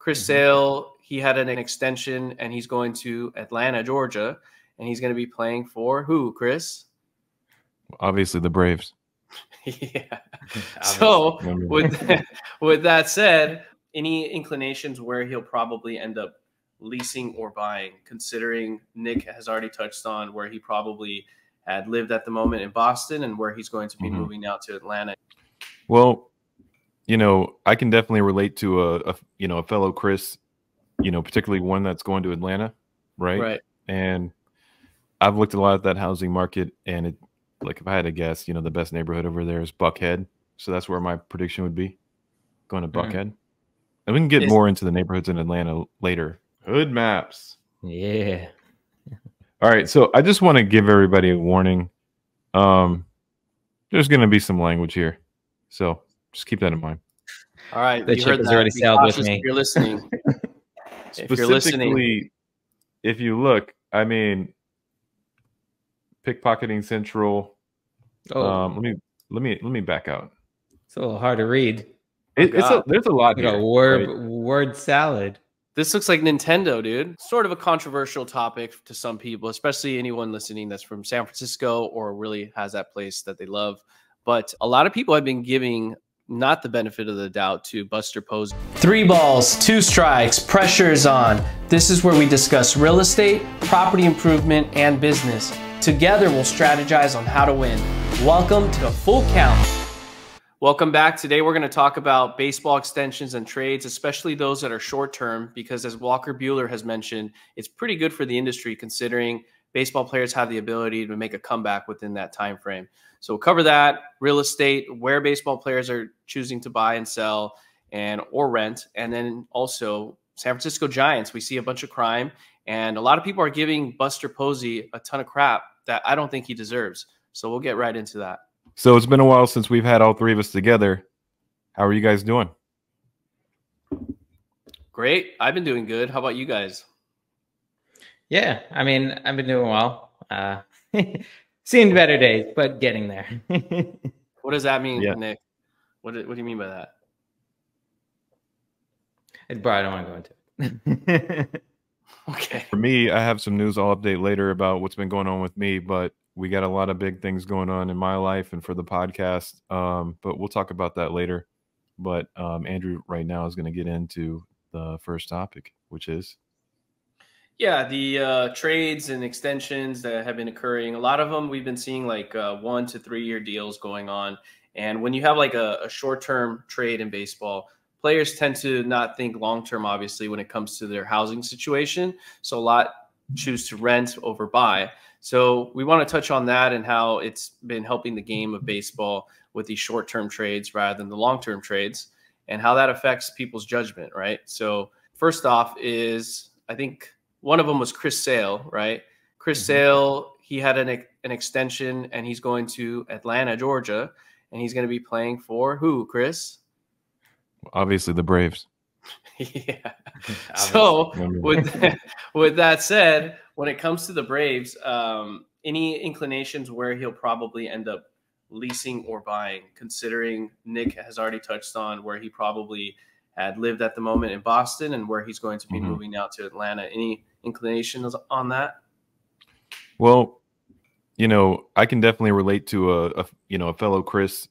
Chris Sale, he had an extension and he's going to Atlanta, Georgia, and he's going to be playing for who, Chris? Obviously the Braves. Yeah. So with that said, any inclinations where he'll probably end up leasing or buying, considering Nick has already touched on where he probably had lived at the moment in Boston and where he's going to be moving out to Atlanta? Well, I can definitely relate to a fellow Chris, particularly one that's going to Atlanta, right? Right. And I've looked a lot at that housing market, and it, like, if I had to guess, the best neighborhood over there is Buckhead. So that's where my prediction would be, going to Buckhead. And we can get more into the neighborhoods in Atlanta later. Hood maps. Yeah. All right. So I just want to give everybody a warning. There's going to be some language here. So just keep that in mind. All right. The chip has already sailed with me. If you're listening. Specifically, if you look, I mean, pickpocketing central. Let me back out. It's a little hard to read. There's a lot here. A word salad. This looks like Nintendo, dude. Sort of a controversial topic to some people, especially anyone listening that's from San Francisco or really has that place that they love. But a lot of people have been giving not the benefit of the doubt to Buster Posey. 3 balls, 2 strikes, pressure is on. This is where we discuss real estate, property improvement, and business. Together, we'll strategize on how to win. Welcome to Full Count. Welcome back. Today, we're going to talk about baseball extensions and trades, especially those that are short-term, because as Walker Buehler has mentioned, it's pretty good for the industry considering baseball players have the ability to make a comeback within that time frame. So we'll cover that, real estate, where baseball players are choosing to buy and sell or rent, and then also San Francisco Giants. We see a bunch of crime, and a lot of people are giving Buster Posey a ton of crap that I don't think he deserves. So we'll get right into that. So it's been a while since we've had all 3 of us together. How are you guys doing? Great. I've been doing good. How about you guys? Yeah, I mean, I've been doing well. Seen better days, but getting there. What does that mean, Nick? What do you mean by that? Bro, I don't want to go into it. Okay. For me, I have some news I'll update later about what's been going on with me, but we got a lot of big things going on in my life and for the podcast. But we'll talk about that later. But Andrew right now is going to get into the first topic, which is the trades and extensions that have been occurring. A lot of them we've been seeing like 1 to 3 year deals going on. And when you have like a short-term trade in baseball, players tend to not think long-term, obviously, when it comes to their housing situation. So a lot choose to rent over buy. So we want to touch on that and how it's been helping the game of baseball with these short-term trades rather than the long-term trades and how that affects people's judgment, right? So first off is, I think one of them was Chris Sale, right? Chris Sale, he had an extension and he's going to Atlanta, Georgia, and he's going to be playing for who, Chris? Obviously the Braves. Yeah. So with that said, when it comes to the Braves, any inclinations where he'll probably end up leasing or buying, considering Nick has already touched on where he probably had lived at the moment in Boston and where he's going to be moving out to Atlanta. Any inclinations on that? Well, I can definitely relate to a fellow Chris,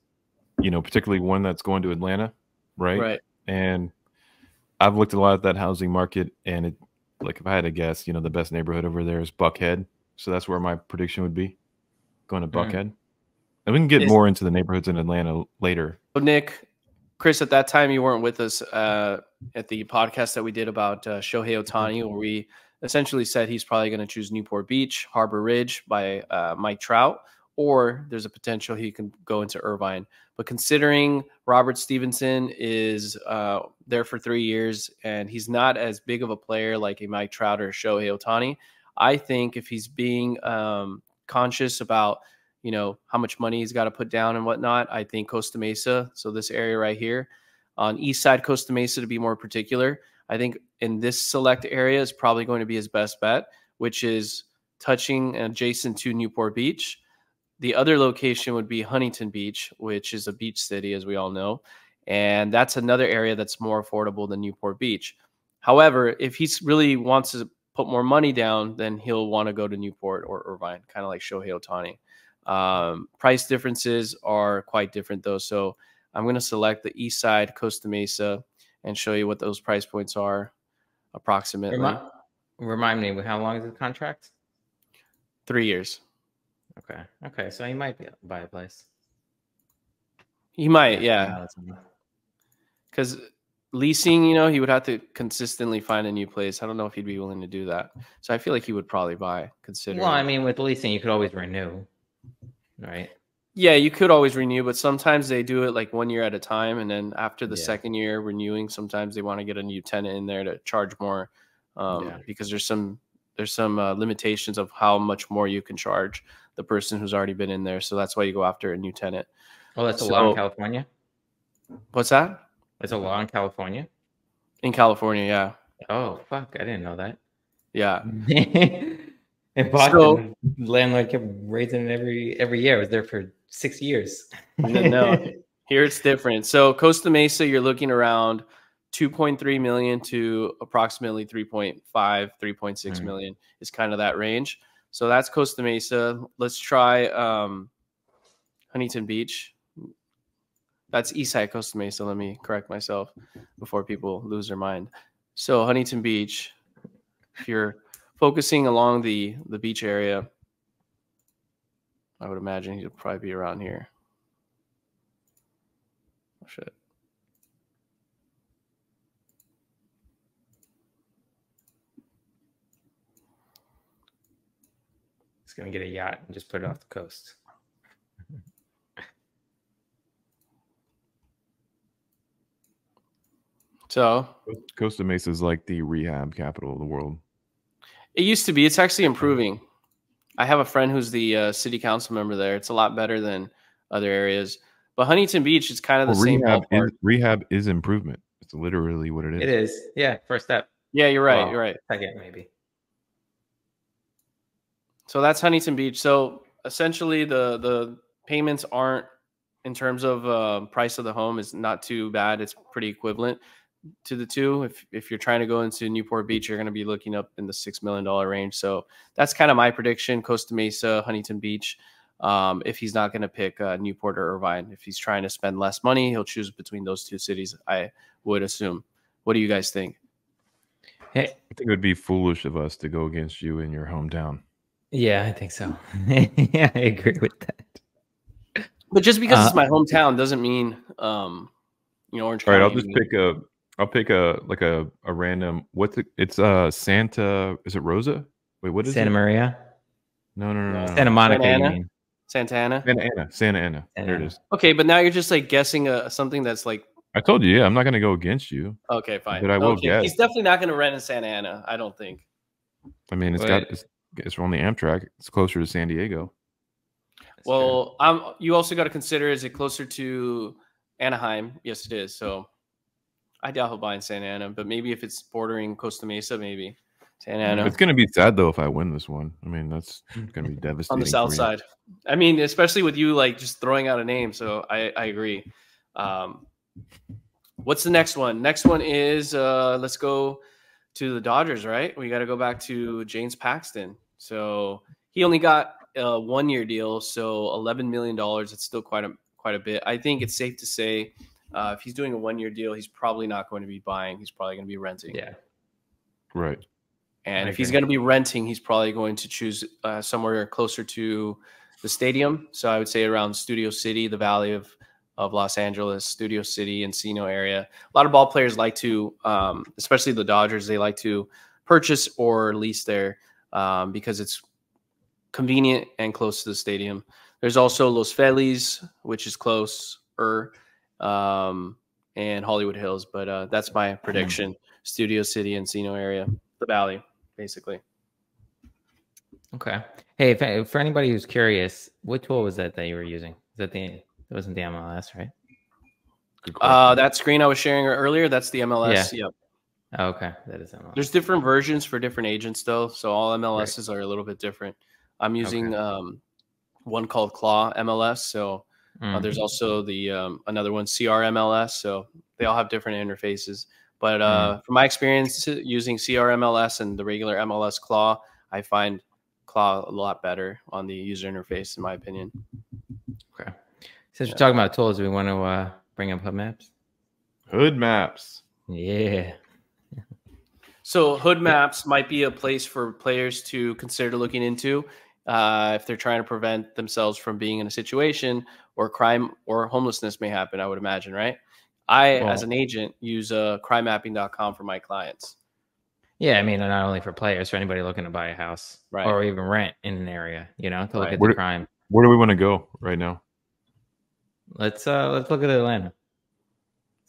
particularly one that's going to Atlanta, right? Right. And I've looked a lot at that housing market, and it, like, if I had to guess, the best neighborhood over there is Buckhead. So that's where my prediction would be, going to Buckhead. And we can get more into the neighborhoods in Atlanta later. So Nick, Chris, at that time you weren't with us at the podcast that we did about Shohei Ohtani, where we essentially said he's probably going to choose Newport Beach, Harbor Ridge by Mike Trout, or there's a potential he can go into Irvine. But considering Robert Stephenson is there for 3 years and he's not as big of a player like a Mike Trout or Shohei Ohtani, I think if he's being conscious about, how much money he's got to put down and whatnot, I think Costa Mesa, so this area right here, on East Side Costa Mesa to be more particular, I think in this select area is probably going to be his best bet, which is touching adjacent to Newport Beach. The other location would be Huntington Beach, which is a beach city, as we all know. And that's another area that's more affordable than Newport Beach. However, if he really wants to put more money down, then he'll want to go to Newport or Irvine, kind of like Shohei Ohtani. Price differences are quite different though. So I'm going to select the east side, Costa Mesa, and show you what those price points are approximately. Remind me, how long is the contract? 3 years. Okay. Okay. So he might buy a place. He might, yeah. Because leasing, he would have to consistently find a new place. I don't know if he'd be willing to do that. So I feel like he would probably buy, considering. Well, I mean, with leasing, you could always renew, right? Yeah, you could always renew, but sometimes they do it like 1 year at a time. And then after the second year renewing, sometimes they want to get a new tenant in there to charge more because there's some limitations of how much more you can charge the person who's already been in there. So that's why you go after a new tenant. Oh, that's a law in California? What's that? It's a law in California? In California, yeah. Oh, fuck. I didn't know that. Yeah. In Boston, landlord kept raising it every year. I was there for 6 years. No, here it's different. So Costa Mesa, you're looking around 2.3 million to approximately 3.5, 3.6 million is kind of that range. So that's Costa Mesa. Let's try Huntington Beach. That's Eastside Costa Mesa. Let me correct myself before people lose their mind. So Huntington Beach, if you're focusing along the beach area, I would imagine he'll probably be around here. Oh, shit. He's going to get a yacht and just put it off the coast. So Costa Mesa is like the rehab capital of the world. It used to be. It's actually improving. I have a friend who's the city council member there. It's a lot better than other areas. But Huntington Beach is kind of the same ballpark. Rehab is improvement. It's literally what it is. It is. Yeah, first step. Yeah, you're right. Well, you're right. Second, maybe. So that's Huntington Beach. So essentially the payments aren't, in terms of price of the home, is not too bad. It's pretty equivalent to the two. If you're trying to go into Newport Beach, you're going to be looking up in the $6 million range. So that's kind of my prediction. Costa Mesa, Huntington Beach. If he's not going to pick Newport or Irvine, if he's trying to spend less money, he'll choose between those two cities, I would assume. What do you guys think? Hey, I think it would be foolish of us to go against you in your hometown. Yeah, I think so. Yeah, I agree with that. But just because it's my hometown doesn't mean Orange County. All right, I'll pick a random. It's Santa. Is it Rosa? Wait, what is Santa it? Maria? No. Santa Monica. Santa Ana? You mean? Santa Ana. Santa Ana. There it is. Okay, but now you're just like guessing something that's like. I told you, yeah, I'm not going to go against you. Okay, fine. But I will guess. He's definitely not going to rent in Santa Ana, I don't think. I mean, it's on the Amtrak. It's closer to San Diego. Well, you also got to consider, is it closer to Anaheim? Yes, it is. So I doubt he'll buy in Santa Ana, but maybe if it's bordering Costa Mesa, maybe Santa Ana. It's going to be sad though if I win this one. I mean, that's going to be devastating. On the south side. I mean, especially with you like just throwing out a name. So I agree. What's the next one? Next one is let's go to the Dodgers, right? We got to go back to James Paxton. So he only got a 1 year deal, so $11 million. It's still quite a bit. I think it's safe to say if he's doing a 1 year deal, he's probably not going to be buying. He's probably going to be renting. Yeah. Right. And if he's going to be renting, he's probably going to choose somewhere closer to the stadium. So I would say around Studio City, the Valley of Los Angeles, Studio City, Encino area. A lot of ball players like to, especially the Dodgers, they like to purchase or lease there because it's convenient and close to the stadium. There's also Los Feliz, which is closer, and Hollywood Hills. But that's my prediction. Studio City, Encino area, the Valley, basically. Okay. Hey, for anybody who's curious, what tool was that you were using? It wasn't the MLS, right? That screen I was sharing earlier, that's the MLS. Yeah. Yep. Oh, okay. That is MLS. There's different versions for different agents, though. So all MLSs are a little bit different. I'm using one called Claw MLS. So there's also the another one, CR MLS. So they all have different interfaces. But from my experience using CRMLS and the regular MLS Claw, I find Claw a lot better on the user interface, in my opinion. Okay. Since we're talking about tools, do we want to bring up Hood Maps? Hood Maps. Yeah. So Hood Maps might be a place for players to consider looking into if they're trying to prevent themselves from being in a situation where crime or homelessness may happen, I would imagine, right? As an agent, use crimemapping.com for my clients. Yeah, I mean, not only for players, for anybody looking to buy a house or even rent in an area, to look at the crime. Where do we want to go right now? Let's look at Atlanta.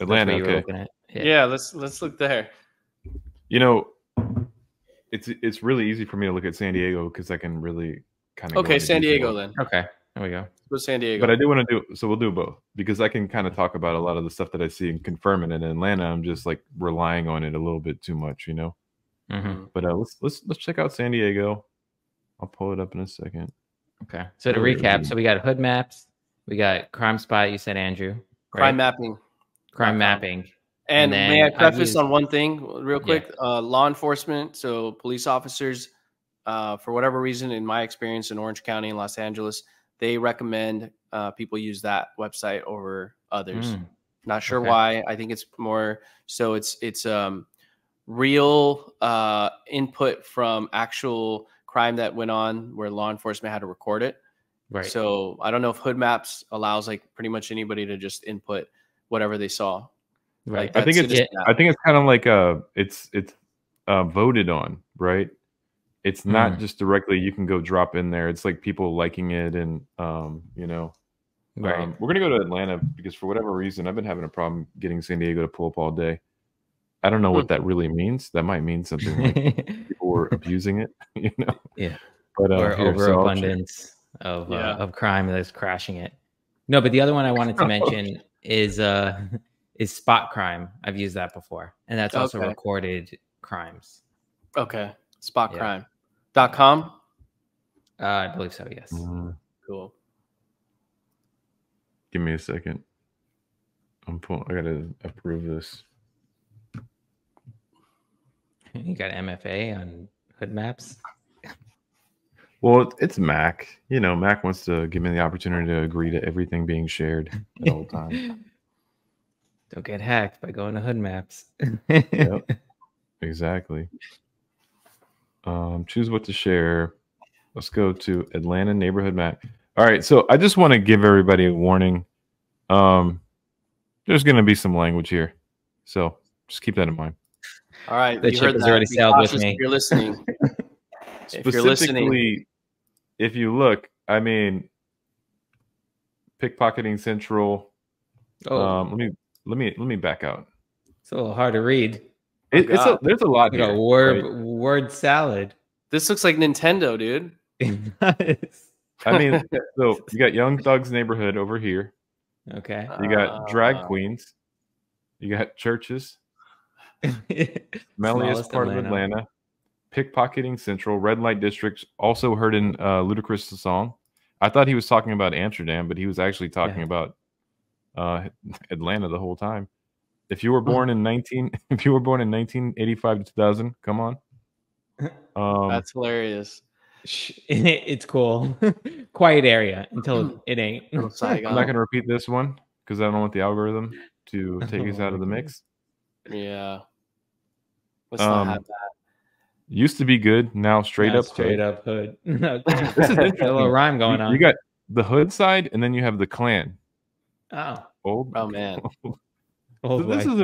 Atlanta, okay. Yeah, let's look there. It's really easy for me to look at San Diego because I can really kind of. Okay, San Diego then. Okay, there we go. Let's go San Diego. But I do want to so we'll do both because I can kind of talk about a lot of the stuff that I see and confirm it. In Atlanta, I'm just like relying on it a little bit too much, Mm-hmm. But let's check out San Diego. I'll pull it up in a second. Okay. So to recap, so we got Hood Maps, we got Crime Spot. You said Andrew. Crime Mapping. Crime Mapping. And may I preface on one thing real quick? Yeah. Law enforcement, so police officers, for whatever reason, in my experience in Orange County and Los Angeles, they recommend people use that website over others. Not sure why. I think it's more so it's real input from actual crime that went on where law enforcement had to record it. Right. So I don't know if Hood Maps allows like pretty much anybody to just input whatever they saw. Right. Like, I think it's kind of like it's voted on, right? It's not just directly you can go drop in there. It's like people liking it and Right. We're gonna go to Atlanta because for whatever reason I've been having a problem getting San Diego to pull up all day. I don't know what that really means. That might mean something like people were abusing it, Yeah. But or overabundance of crime that's crashing it. No, but the other one I wanted to mention is Spot Crime. I've used that before, and that's also recorded crimes. Okay, spotcrime.com. I believe so. Yes. Cool. Give me a second. I gotta approve this. You got MFA on Hood Maps? Well, it's Mac. Mac wants to give me the opportunity to agree to everything being shared at all times. Don't get hacked by going to Hood Maps. Yep, exactly. Choose what to share. Let's go to Atlanta neighborhood map. All right, so I just want to give everybody a warning. There's going to be some language here, so just keep that in mind. All right, the chip has already sailed with me. If you're listening, Specifically, if you look, I mean, pickpocketing central. Oh, let me back out. It's a little hard to read. There's a lot here. Word salad. This looks like Nintendo, dude. I mean, so you got Young Thug's neighborhood over here. Okay. You got drag queens. You got churches. Smelliest part of Atlanta. Pickpocketing central. Red light districts. Also heard in Ludacris' song. I thought he was talking about Amsterdam, but he was actually talking about Atlanta the whole time. If you were born in 1985 to 2000, come on. That's hilarious. It's cool. Quiet area until it ain't. I'm not going to repeat this one because I don't want the algorithm to take us out of the mix. Yeah. Let's not have that. Used to be good. Now straight up hood. This is interesting. A little rhyme going on. You got the hood side and then you have the clan. Oh. Man. So this is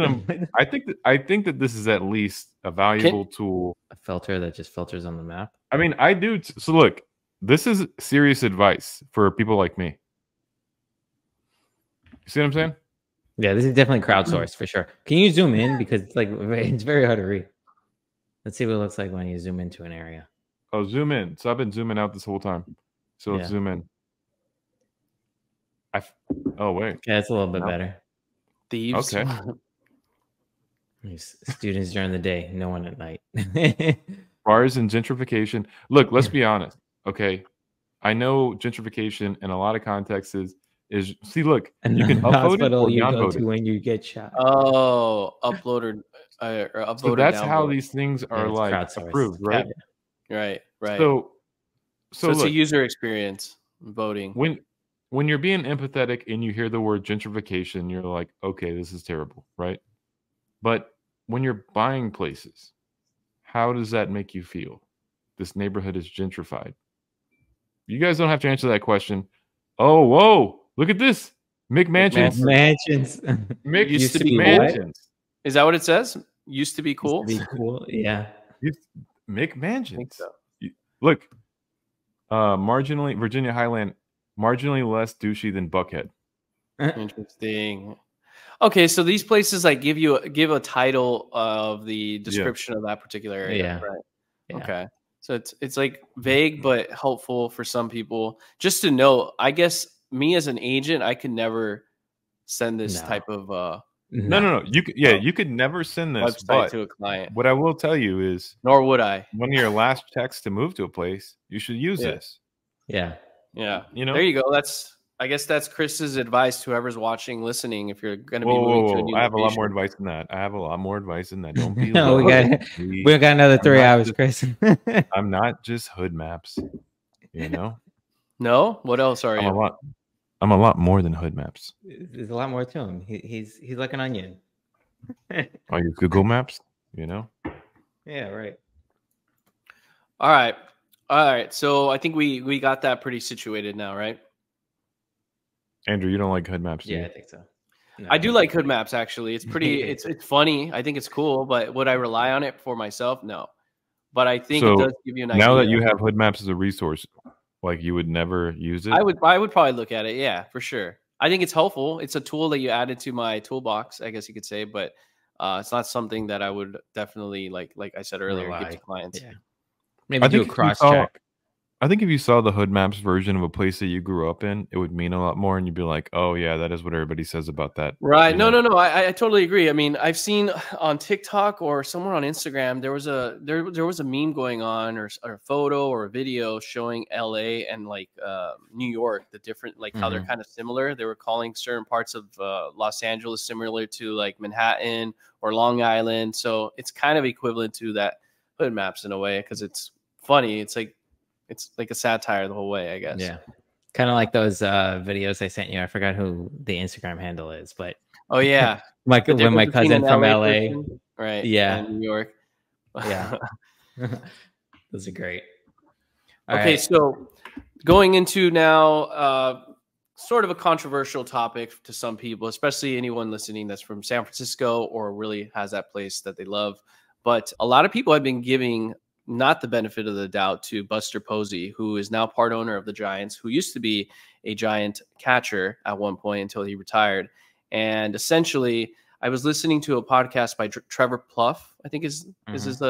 I think that this is at least a valuable tool. A filter that just filters on the map. I mean, I do. So look, this is serious advice for people like me. You see what I'm saying? Yeah, this is definitely crowdsourced for sure. Can you zoom in because it's very hard to read. Let's see what it looks like when you zoom into an area. Oh, zoom in. So I've been zooming out this whole time. So let's zoom in. Oh wait. Yeah, it's a little bit better. Thieves. Okay. Students during the day, no one at night. Bars and gentrification. Look, let's be honest. Okay. I know gentrification in a lot of contexts is is see, look, And you can upvote it hospital or you go downvote to it. when you get shot. Oh, upload or upvote So or that's how downvote. these things Yeah, are it's like crowdsourced. approved, right? Right. So So it's a look, user experience voting. when you're being empathetic and you hear the word gentrification, you're like, okay, this is terrible, right? But when you're buying places, how does that make you feel? This neighborhood is gentrified. You guys don't have to answer that question. Oh, whoa, look at this. McMansions. Mansions. Used to be McMansions. Is that what it says? Used to be cool? Used to be cool. Yeah. McMansions. I think so. Look, Virginia Highland, marginally less douchey than Buckhead. Interesting. Okay, so these places like give a title of the description of that particular area. Yeah. Right. Yeah. Okay. So it's like vague but helpful for some people. Just to know, I guess me as an agent, I could never send this type of No. You could never send this website to a client. What I will tell you is, nor would I. One of your last checks to move to a place, you should use this. Yeah. Yeah. You know, there you go. I guess that's Chris's advice to whoever's watching, listening. If you're going to be moving to a new I have location. a lot more advice than that. Don't be. No, we got another 3 hours, Chris. I'm not just hood maps. You know. No. What else are you? I'm a lot more than hood maps. There's a lot more to him. He's like an onion. Are you Google Maps? You know. Yeah. Right. All right. So I think we got that pretty situated now, right? Andrew, you don't like hood maps, do you? I think so. No, I do like hood maps, actually. It's pretty, it's funny. I think it's cool, but would I rely on it for myself? No. But I think it does give you an idea. Now that you have hood maps as a resource, like you would never use it? I would probably look at it. Yeah, for sure. I think it's helpful. It's a tool that you added to my toolbox, I guess you could say, but it's not something that I would definitely, like I said earlier, give to clients. Yeah. Maybe do a cross check. I think if you saw the hood maps version of a place that you grew up in, it would mean a lot more, and you'd be like, "Oh yeah, that is what everybody says about that." Right? No. I totally agree. I mean, I've seen on TikTok or somewhere on Instagram there was a meme going on, or a photo or a video showing LA and like New York, the different like how they're kind of similar. They were calling certain parts of Los Angeles similar to like Manhattan or Long Island, so it's kind of equivalent to that hood maps in a way because it's funny. It's like a satire the whole way, I guess. Yeah. Kind of like those videos I sent you. I forgot who the Instagram handle is, but oh yeah. when my cousin from LA. Right. Yeah. In New York. Yeah. Those are great. Okay, so going into now sort of a controversial topic to some people, especially anyone listening that's from San Francisco or really has that place that they love. But a lot of people have been giving not the benefit of the doubt to Buster Posey, who is now part owner of the Giants, who used to be a Giant catcher at one point until he retired. And essentially, I was listening to a podcast by Trevor Plouffe, I think is his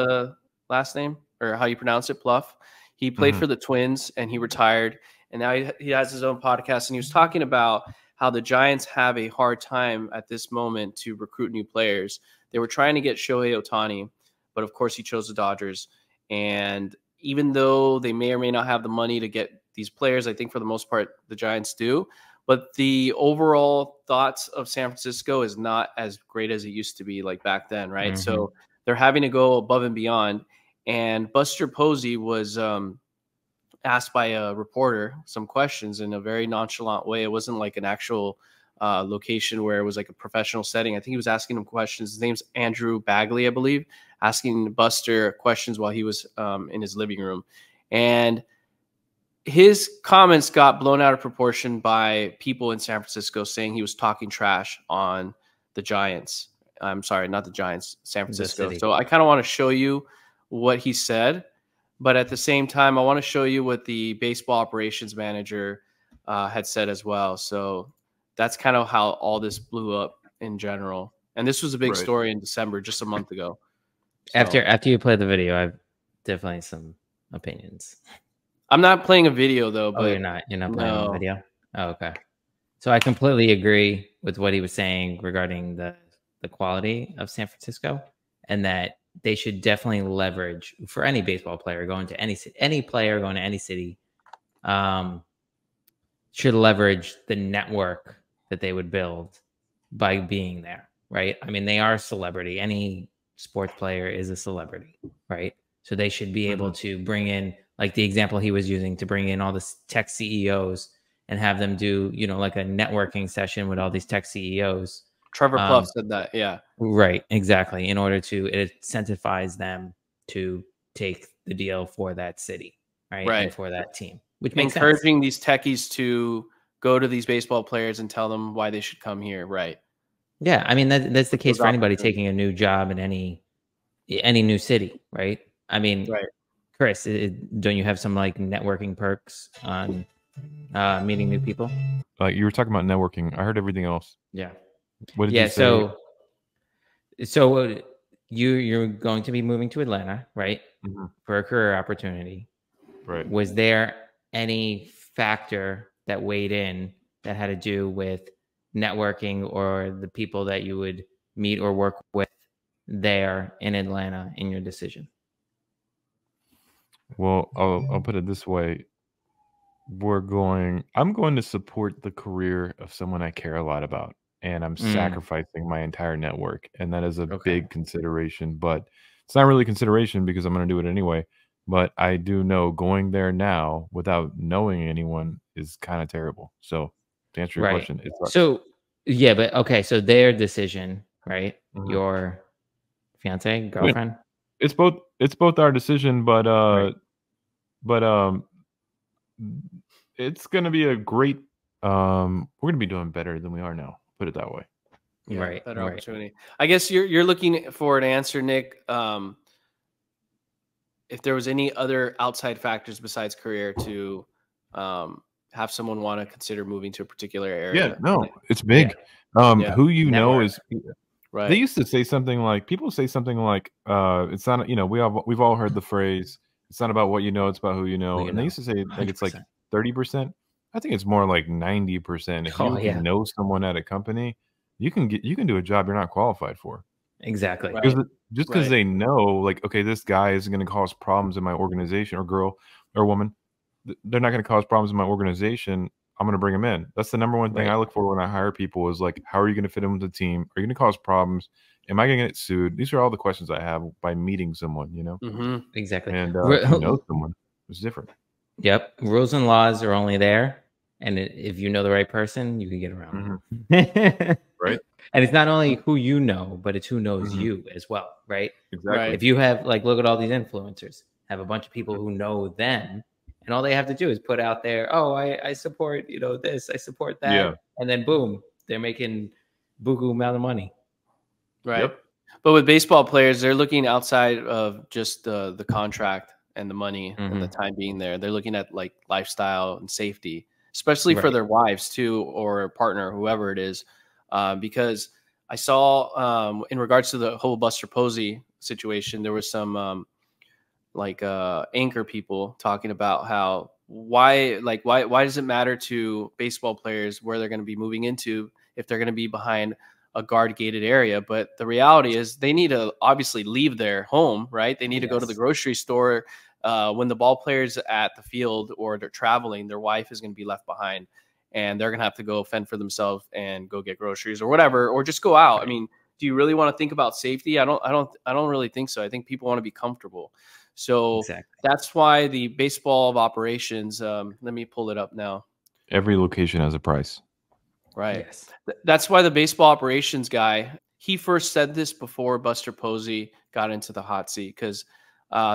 last name, or how you pronounce it, Plouffe. He played for the Twins and he retired. And now he has his own podcast. And he was talking about how the Giants have a hard time at this moment to recruit new players. They were trying to get Shohei Ohtani, but of course he chose the Dodgers. And even though they may or may not have the money to get these players, I think for the most part, the Giants do. But the overall thoughts of San Francisco is not as great as it used to be like back then, right? So they're having to go above and beyond. And Buster Posey was asked by a reporter some questions in a very nonchalant way. It wasn't like an actual location where it was like a professional setting. I think he was asking him questions. His name's Andrew Bagley, I believe, asking Buster questions while he was in his living room. And his comments got blown out of proportion by people in San Francisco saying he was talking trash on the Giants. I'm sorry, not the Giants, San Francisco. So I kind of want to show you what he said, but at the same time, I want to show you what the baseball operations manager had said as well. So that's kind of how all this blew up in general. And this was a big story in December, just a month ago. So, after you play the video, I've definitely some opinions. I'm not playing a video though. But you're not playing a video. Oh, okay. So I completely agree with what he was saying regarding the quality of San Francisco, and that they should definitely leverage for any baseball player going to any player going to any city. should leverage the network that they would build by being there, right? I mean, they are a celebrity. Any sports player is a celebrity, right? So they should be able to bring in, like the example he was using, to bring in all the tech CEOs and have them do, you know, like a networking session with all these tech CEOs. Trevor Plouffe said that. Yeah. Right. Exactly. In order to incentivize them to take the deal for that city, right? And for that team, which makes encouraging sense. These techies to go to these baseball players and tell them why they should come here. Right. Yeah. I mean, that's the case for anybody taking a new job in any new city, right? I mean, Chris, don't you have some like networking perks on meeting new people? You were talking about networking. I heard everything else. Yeah. What did you say? So you're going to be moving to Atlanta, right? For a career opportunity. Right. Was there any factor that weighed in that had to do with networking or the people that you would meet or work with there in Atlanta in your decision? Well, I'll put it this way. I'm going to support the career of someone I care a lot about, and I'm sacrificing my entire network. And that is a big consideration, but it's not really consideration because I'm going to do it anyway. But I do know going there now without knowing anyone is kind of terrible. So to answer your question, so yeah, but okay. So their decision, right? Your fiance, girlfriend. It's both our decision, but it's going to be a great. We're going to be doing better than we are now. Put it that way. Yeah, better opportunity. I guess you're looking for an answer, Nick. If there was any other outside factors besides career to have someone want to consider moving to a particular area. Yeah, no, it's big. Who you know is right. They used to say something like, people say something like, it's not, you know, we've all heard the phrase, it's not about what you know, it's about who you know. And they used to say like 100%. It's like 30%. I think it's more like 90%. If you can know someone at a company, you can do a job you're not qualified for. Exactly. Just because they know, like, okay, this guy isn't going to cause problems in my organization, or girl or woman, they're not going to cause problems in my organization. I'm going to bring them in. That's the number one thing I look for when I hire people is like, how are you going to fit in with the team? Are you going to cause problems? Am I going to get sued? These are all the questions I have by meeting someone, you know? Exactly. And if you know someone, it's different. Yep. Rules and laws are only there. And if you know the right person, you can get around. Right. And it's not only who you know, but it's who knows you as well. Right. Exactly. If you have, like, look at all these influencers, have a bunch of people who know them. And all they have to do is put out there, oh, I support, you know, this, I support that. Yeah. And then boom, they're making buku amount of money. Right. Yep. But with baseball players, they're looking outside of just the contract and the money and the time being there. They're looking at like lifestyle and safety, especially for their wives too, or partner, whoever it is. Because I saw in regards to the whole Buster Posey situation, there was some anchor people talking about how why does it matter to baseball players where they're going to be moving into if they're going to be behind a guard gated area? But the reality is they need to obviously leave their home, right? They need to go to the grocery store. When the ball player's at the field or they're traveling, their wife is going to be left behind and they're going to have to go fend for themselves and go get groceries or whatever, or just go out. I mean, do you really want to think about safety? I don't really think so. I think people want to be comfortable. So that's why the baseball of operations, let me pull it up now. Every location has a price. Right. Yes. That's why the baseball operations guy, he first said this before Buster Posey got into the hot seat, because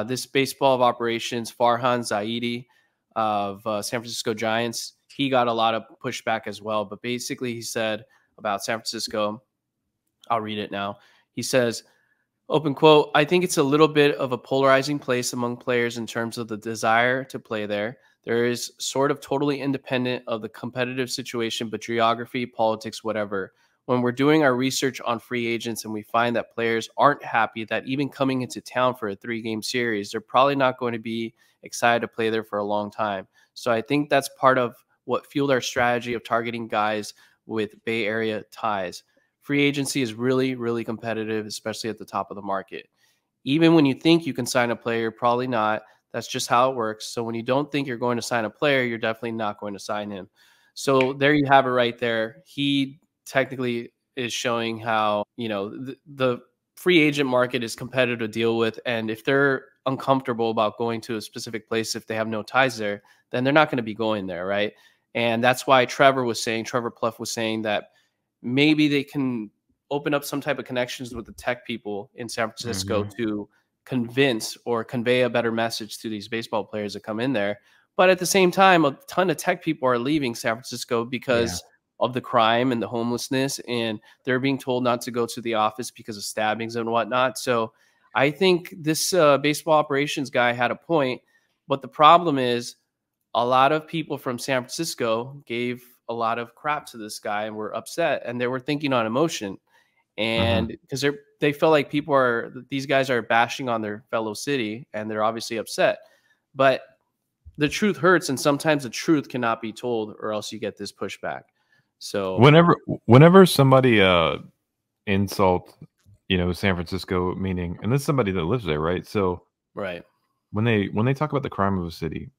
this baseball of operations, Farhan Zaidi of San Francisco Giants, he got a lot of pushback as well. But basically he said about San Francisco, I'll read it now. He says, open quote, I think it's a little bit of a polarizing place among players in terms of the desire to play there. There is sort of totally independent of the competitive situation, but geography, politics, whatever. When we're doing our research on free agents and we find that players aren't happy that even coming into town for a 3-game series, they're probably not going to be excited to play there for a long time. So I think that's part of what fueled our strategy of targeting guys with Bay Area ties. Free agency is really, really competitive, especially at the top of the market. Even when you think you can sign a player, probably not. That's just how it works. So when you don't think you're going to sign a player, you're definitely not going to sign him. So there you have it right there. He technically is showing how, you know, the free agent market is competitive to deal with. And if they're uncomfortable about going to a specific place, if they have no ties there, then they're not going to be going there. Right. And that's why Trevor Pluff was saying that maybe they can open up some type of connections with the tech people in San Francisco to convince or convey a better message to these baseball players that come in there. But at the same time, a ton of tech people are leaving San Francisco because of the crime and the homelessness, and they're being told not to go to the office because of stabbings and whatnot. So I think this baseball operations guy had a point, but the problem is a lot of people from San Francisco gave a lot of crap to this guy and were upset, and they were thinking on emotion. And because they feel like these guys are bashing on their fellow city, and they're obviously upset. But the truth hurts, and sometimes the truth cannot be told, or else you get this pushback. So whenever somebody insult, you know, San Francisco, meaning, and this is somebody that lives there, right? So when they talk about the crime of a city,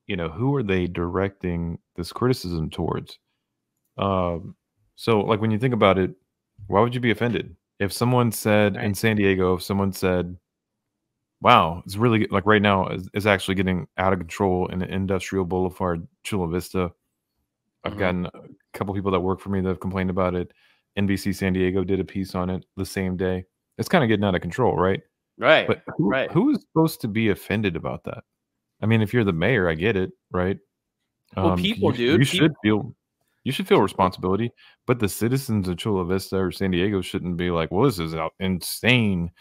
you know, who are they directing this criticism towards? So like when you think about it, why would you be offended if someone said in San Diego, if someone said, wow, it's really like right now is actually getting out of control in the Industrial Boulevard, Chula Vista. I've gotten a couple people that work for me that have complained about it. NBC San Diego did a piece on it the same day. It's kind of getting out of control, right? Right. But who is supposed to be offended about that? I mean, if you're the mayor, I get it, right? Well, people, dude. You should feel responsibility, but the citizens of Chula Vista or San Diego shouldn't be like, well, this is insane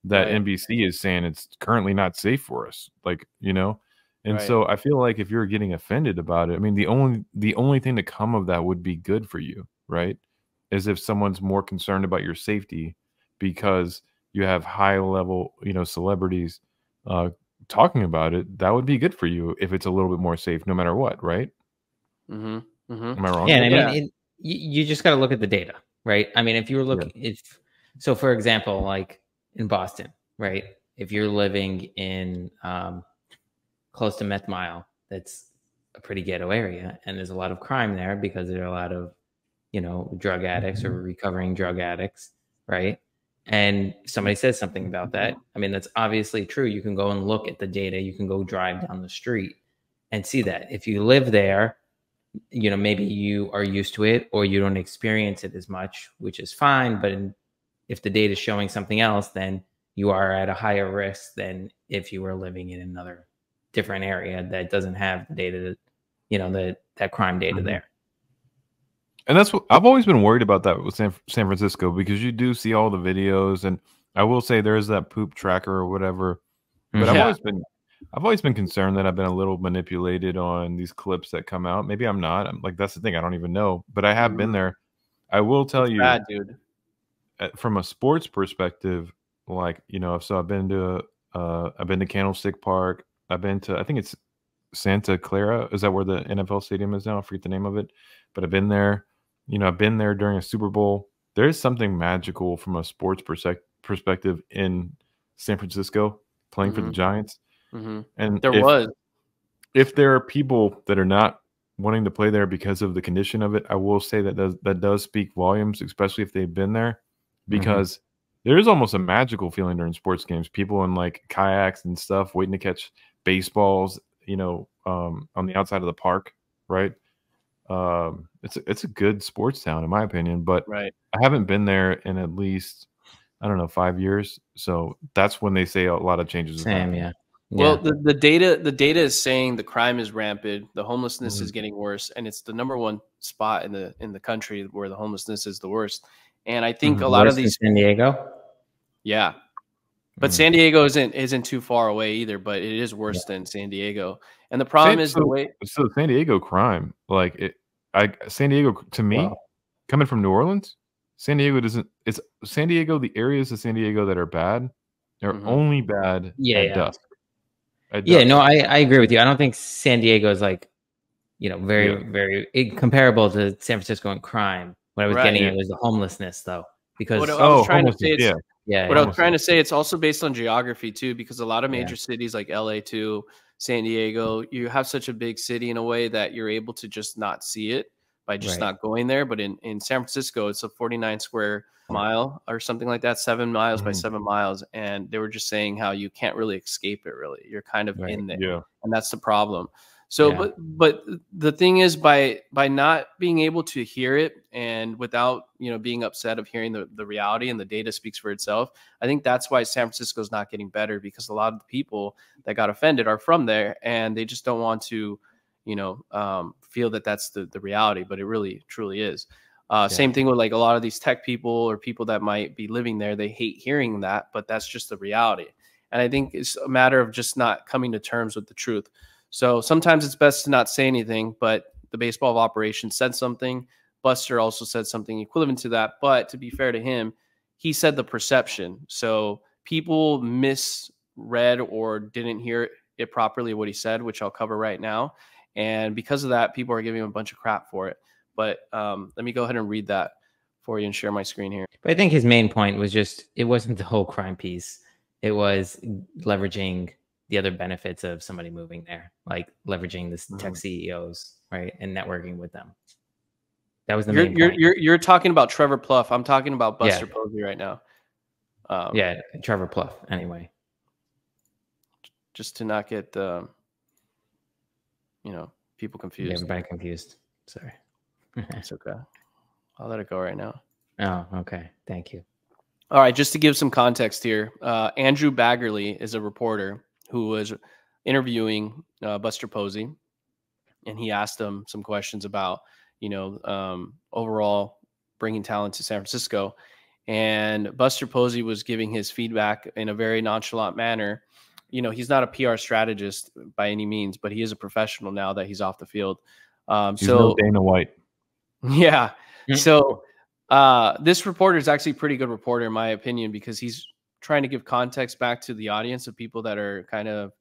that NBC is saying it's currently not safe for us. Like, you know? And so I feel like if you're getting offended about it, I mean, the only thing to come of that would be good for you, right? Is if someone's more concerned about your safety because you have high level, you know, celebrities talking about it, that would be good for you if it's a little bit more safe, no matter what, right? Am I wrong? Yeah, I mean, you just got to look at the data, right? I mean, if you were looking, so for example, like in Boston, right? If you're living in close to Meth Mile, that's a pretty ghetto area, and there's a lot of crime there because there are a lot of, you know, drug addicts or recovering drug addicts, right? And somebody says something about that. I mean, that's obviously true. You can go and look at the data. You can go drive down the street and see that. If you live there, you know, maybe you are used to it or you don't experience it as much, which is fine. But if the data is showing something else, then you are at a higher risk than if you were living in another different area that doesn't have the data, you know, that crime data there. And that's what I've always been worried about that with San Francisco, because you do see all the videos, and I will say there is that poop tracker or whatever. But I've always been concerned that I've been a little manipulated on these clips that come out. Maybe I'm not. I'm like, that's the thing. I don't even know, but I have been there. I will tell you, bad, dude. From a sports perspective, like, you know, so I've been to Candlestick Park. I've been to, I think it's Santa Clara. Is that where the NFL stadium is now? I forget the name of it, but I've been there. You know, I've been there during a Super Bowl. There is something magical from a sports perspective in San Francisco playing for the Giants. And if there are people that are not wanting to play there because of the condition of it, I will say that does speak volumes, especially if they've been there, because there is almost a magical feeling during sports games. People in like kayaks and stuff waiting to catch baseballs, you know, on the outside of the park, right? It's a good sports town in my opinion, but I haven't been there in at least, I don't know, 5 years. So that's when they say a lot of changes. Well, the data is saying the crime is rampant, the homelessness is getting worse, and it's the #1 spot in the country where the homelessness is the worst. And I think a lot of these San Diego, but San Diego isn't too far away either, but it is worse than San Diego. And the problem is the way. So San Diego crime, like San Diego to me, coming from New Orleans, San Diego doesn't. It's San Diego. The areas of San Diego that are bad are only bad at dusk. No, I agree with you. I don't think San Diego is like, you know, very comparable to San Francisco in crime. What I was getting at was the homelessness, though, because what I was trying to say, it's also based on geography too, because a lot of major cities like LA too, San Diego, you have such a big city in a way that you're able to just not see it by just not going there. But in San Francisco, it's a 49 square mile or something like that, 7 miles by 7 miles. And they were just saying how you can't really escape it, really. You're kind of in there. And that's the problem. So, but the thing is, by not being able to hear it and without, being upset of hearing the reality, and the data speaks for itself, I think that's why San Francisco is not getting better, because a lot of the people that got offended are from there, and they just don't want to, feel that that's the reality, but it really truly is. Same thing with like a lot of these tech people or people that might be living there. They hate hearing that, but that's just the reality. And I think it's a matter of just not coming to terms with the truth. So sometimes it's best to not say anything, but the baseball of operations said something. Buster also said something equivalent to that. But to be fair to him, he said the perception. So people misread or didn't hear it properly, what he said, which I'll cover right now. And because of that, people are giving him a bunch of crap for it. But let me go ahead and read that for you and share my screen here. But I think his main point was just, it wasn't the whole crime piece. It was leveraging the other benefits of somebody moving there, like leveraging the tech CEOs, right, and networking with them. That was the main point. You're talking about Trevor Plouffe. I'm talking about Buster Posey right now. Trevor Plouffe. Anyway, just to not get people confused. Everybody confused. Sorry. It's okay. I'll let it go right now. Oh, okay. Thank you. All right. Just to give some context here, Andrew Baggerly is a reporter who was interviewing Buster Posey, and he asked him some questions about, overall bringing talent to San Francisco. And Buster Posey was giving his feedback in a very nonchalant manner. He's not a PR strategist by any means, but he is a professional now that he's off the field. He's no Dana White. Yeah. So this reporter is actually a pretty good reporter, in my opinion, because he's trying to give context back to the audience of people that are kind of,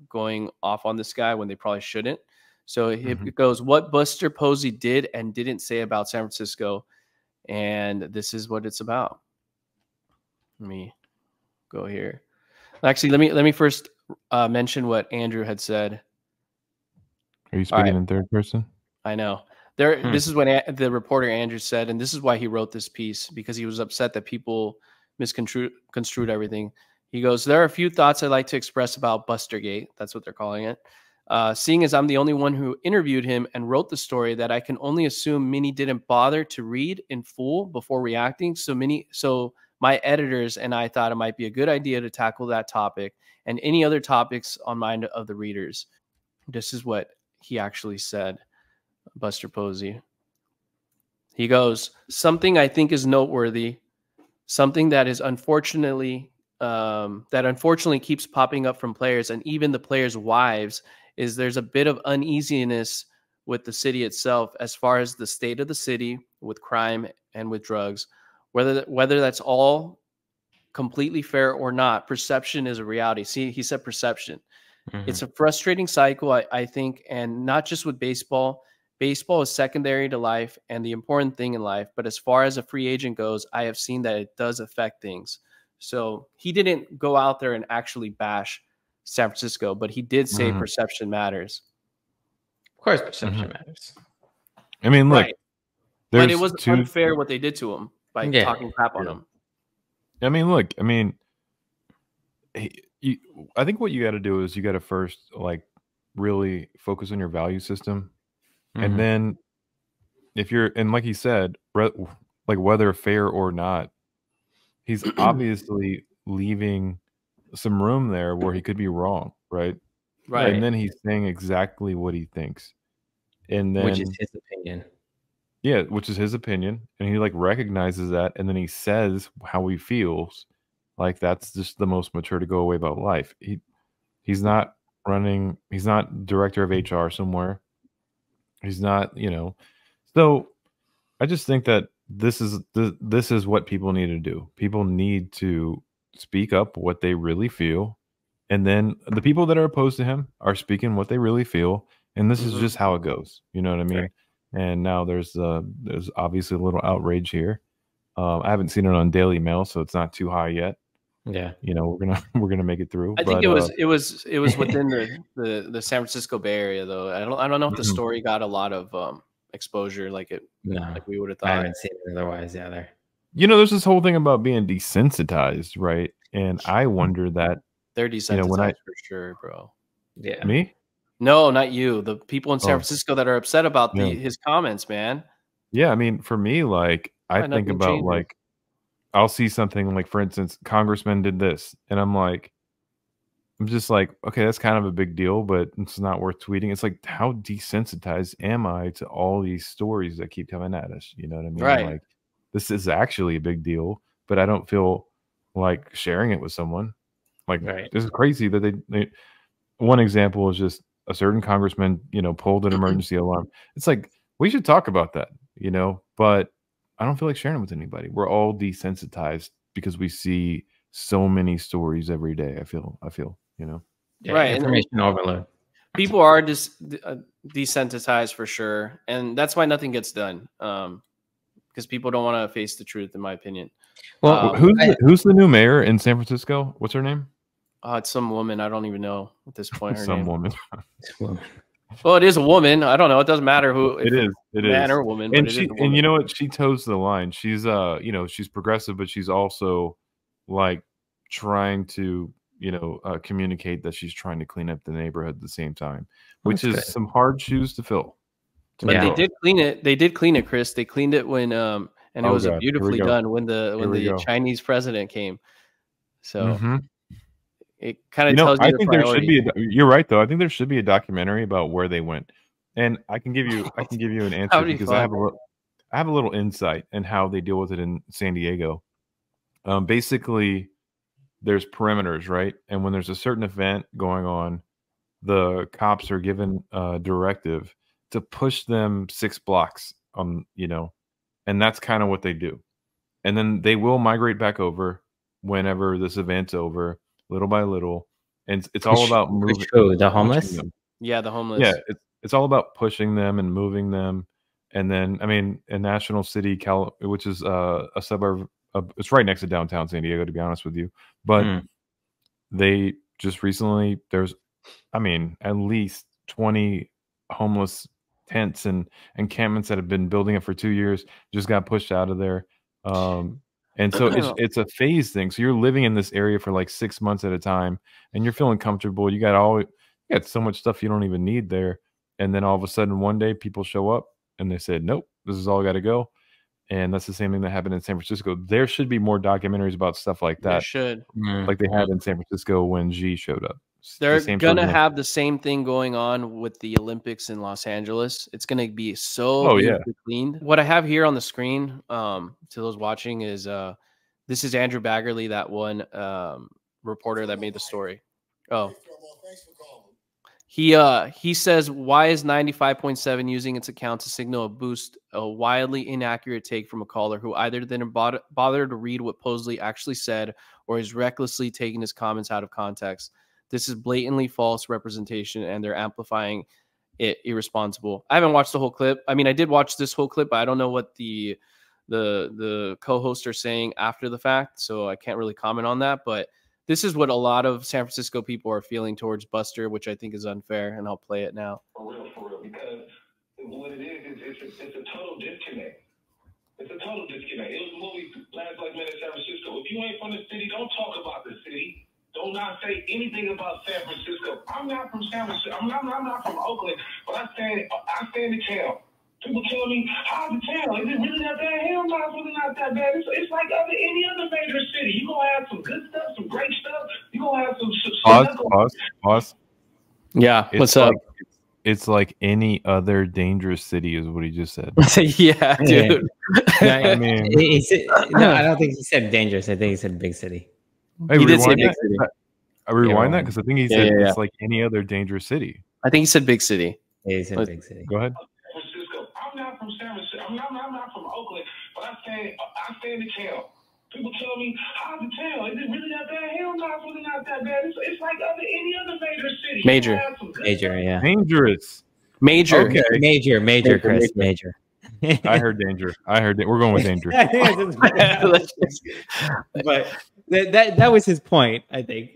going off on this guy when they probably shouldn't. So it goes, what Buster Posey did and didn't say about San Francisco. And this is what it's about. Let me go here. Actually, let me first mention what Andrew had said. Are you speaking in third person? I know. This is what the reporter Andrew said, and this is why he wrote this piece, because he was upset that people misconstrued everything. He goes, there are a few thoughts I'd like to express about Bustergate. That's what they're calling it. Seeing as I'm the only one who interviewed him and wrote the story, that I can only assume many didn't bother to read in full before reacting. So my editors and I thought it might be a good idea to tackle that topic and any other topics on mind of the readers. This is what he actually said, Buster Posey. He goes, something I think is noteworthy, something that is unfortunately keeps popping up from players and even the players' wives, is there's a bit of uneasiness with the city itself as far as the state of the city with crime and with drugs. Whether that's all completely fair or not, perception is a reality. See, he said perception. It's a frustrating cycle, I think, and not just with baseball. Baseball is secondary to life and the important thing in life. But as far as a free agent goes, I have seen that it does affect things. So he didn't go out there and actually bash San Francisco, but he did say perception matters. Of course, perception matters. I mean, look, but it was unfair what they did to him by talking crap on him. I mean, look, I think what you got to do is you got to first really focus on your value system. And then and like he said, whether fair or not, he's obviously leaving some room there where he could be wrong. Right. And then he's saying exactly what he thinks. And then, which is his opinion. Yeah. Which is his opinion. And he recognizes that. And then he says how he feels. That's just the most mature to go away about life. He's not director of HR somewhere. He's not, so I just think that this is what people need to do. People need to speak up what they really feel. And then the people that are opposed to him are speaking what they really feel. And this is just how it goes. You know what I mean? Right. And now there's obviously a little outrage here. I haven't seen it on Daily Mail, so it's not too high yet. Yeah, you know, we're gonna make it through. I think it was within the San Francisco Bay Area though. I don't know if the story got a lot of exposure like we would have thought. I haven't seen it otherwise. Yeah, there. You know, there's this whole thing about being desensitized, right? And I wonder that they're desensitized for sure, bro. Yeah, me? No, not you. The people in San Francisco that are upset about his comments, man. Yeah, I mean, for me, like I think about like I'll see something like, for instance, Congressman did this, and I'm just like, okay, that's kind of a big deal, but it's not worth tweeting. It's like, how desensitized am I to all these stories that keep coming at us? You know what I mean? Right. Like, this is actually a big deal, but I don't feel like sharing it with someone. Like, this is crazy that they. One example is just a certain congressman, you know, pulled an emergency alarm. It's like, we should talk about that, you know, but I don't feel like sharing it with anybody. We're all desensitized because we see so many stories every day. I feel, you know, right. Information overload. People are just desensitized for sure, and that's why nothing gets done. Because people don't want to face the truth, in my opinion. Well, who's the new mayor in San Francisco? What's her name? It's some woman. I don't even know at this point. Her name. Woman. Well, it is a woman. I don't know. It doesn't matter who it is. It man is. or woman. And and you know what? She toes the line. She's you know, she's progressive, but she's also like trying to, you know, communicate that she's trying to clean up the neighborhood at the same time, which is some hard shoes to fill. But they did clean it. They did clean it, Chris. They cleaned it when and it was beautifully done when the Chinese president came. So it kind of tells you the priority. You're right though. I think there should be a documentary about where they went, and I can give you an answer because I have a little insight in how they deal with it in San Diego. Basically, there's perimeters, right? And when there's a certain event going on, the cops are given a directive to push them 6 blocks you know, and that's kind of what they do. And then they will migrate back over whenever this event's over, little by little. And it's all about moving the homeless. Yeah, the homeless. Yeah, it's all about pushing them and moving them. And then, I mean, in National City, which is a suburb, it's right next to downtown San Diego, to be honest with you. But they just recently, there's, I mean, at least 20 homeless tents and encampments that have been building up for 2 years just got pushed out of there. And so it's a phase thing. So you're living in this area for like 6 months at a time, and you're feeling comfortable. You got so much stuff you don't even need there. And then all of a sudden, one day, people show up and they said, "Nope, this is all got to go." And that's the same thing that happened in San Francisco. There should be more documentaries about stuff like that. There should, like they had in San Francisco when G showed up. They're gonna have the same thing going on with the Olympics in Los Angeles. It's gonna be so cleaned. What I have here on the screen, to those watching, is this is Andrew Baggerly, that one reporter that made the story. Oh, he says, why is 95.7 using its account to signal a boost? A wildly inaccurate take from a caller who either didn't bother to read what Posey actually said or is recklessly taking his comments out of context. This is blatantly false representation, and they're amplifying it irresponsible. I haven't watched the whole clip. I mean, I did watch this whole clip, but I don't know what the co-hosts are saying after the fact, so I can't really comment on that. But this is what a lot of San Francisco people are feeling towards Buster, which I think is unfair, and I'll play it now. For real, because what it is, it's a total disconnect. It's a total disconnect. It was a movie last men in San Francisco. If you ain't from the city, don't talk about the city. Don't not say anything about San Francisco. I'm not from San Francisco. I'm not from Oakland, but I stay in the town. People tell me, how's the town? Is it really that bad? Hell no, it's really not that bad. It's like any other major city. You're going to have some good stuff, some great stuff. You're going to have some... Pause. Yeah, what's up? It's like any other dangerous city is what he just said. Yeah, dude. I mean... no, I don't think he said dangerous. I think he said big city. Hey, he did say big city. I rewind that because I think he said it's like any other dangerous city. I think he said big city. Yeah, he said big city. Go ahead. Francisco. I'm not from San Francisco. I'm not from Oakland, but I stay in the town. People tell me, how's the town? Is it really that bad? Hell no, it's really not that bad. It's like any other major city. Major, yeah. Dangerous. Major. Okay. Major, Chris. Major. I heard danger. We're going with danger. But That was his point, I think.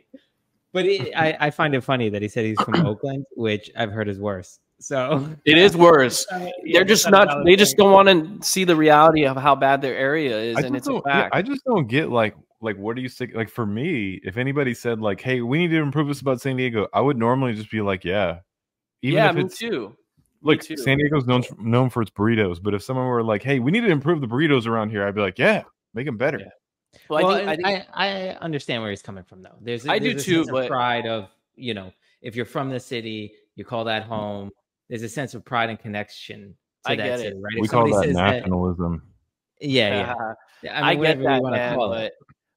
But I find it funny that he said he's from Oakland, which I've heard is worse. So it is worse. They're just not. They just don't want to see the reality of how bad their area is, and it's a fact. I just don't get like what do you think? Like for me, if anybody said like, "Hey, we need to improve this about San Diego," I would normally just be like, "Yeah." Even if me it's, too. Look, San Diego's known for its burritos, but if someone were like, "Hey, we need to improve the burritos around here," I'd be like, "Yeah, make them better." Yeah. Well, I think I understand where he's coming from, though. There's a sense of pride of, you know, if you're from the city, you call that home. There's a sense of pride and connection to that city, right? We call that nationalism. Yeah. I get that, man,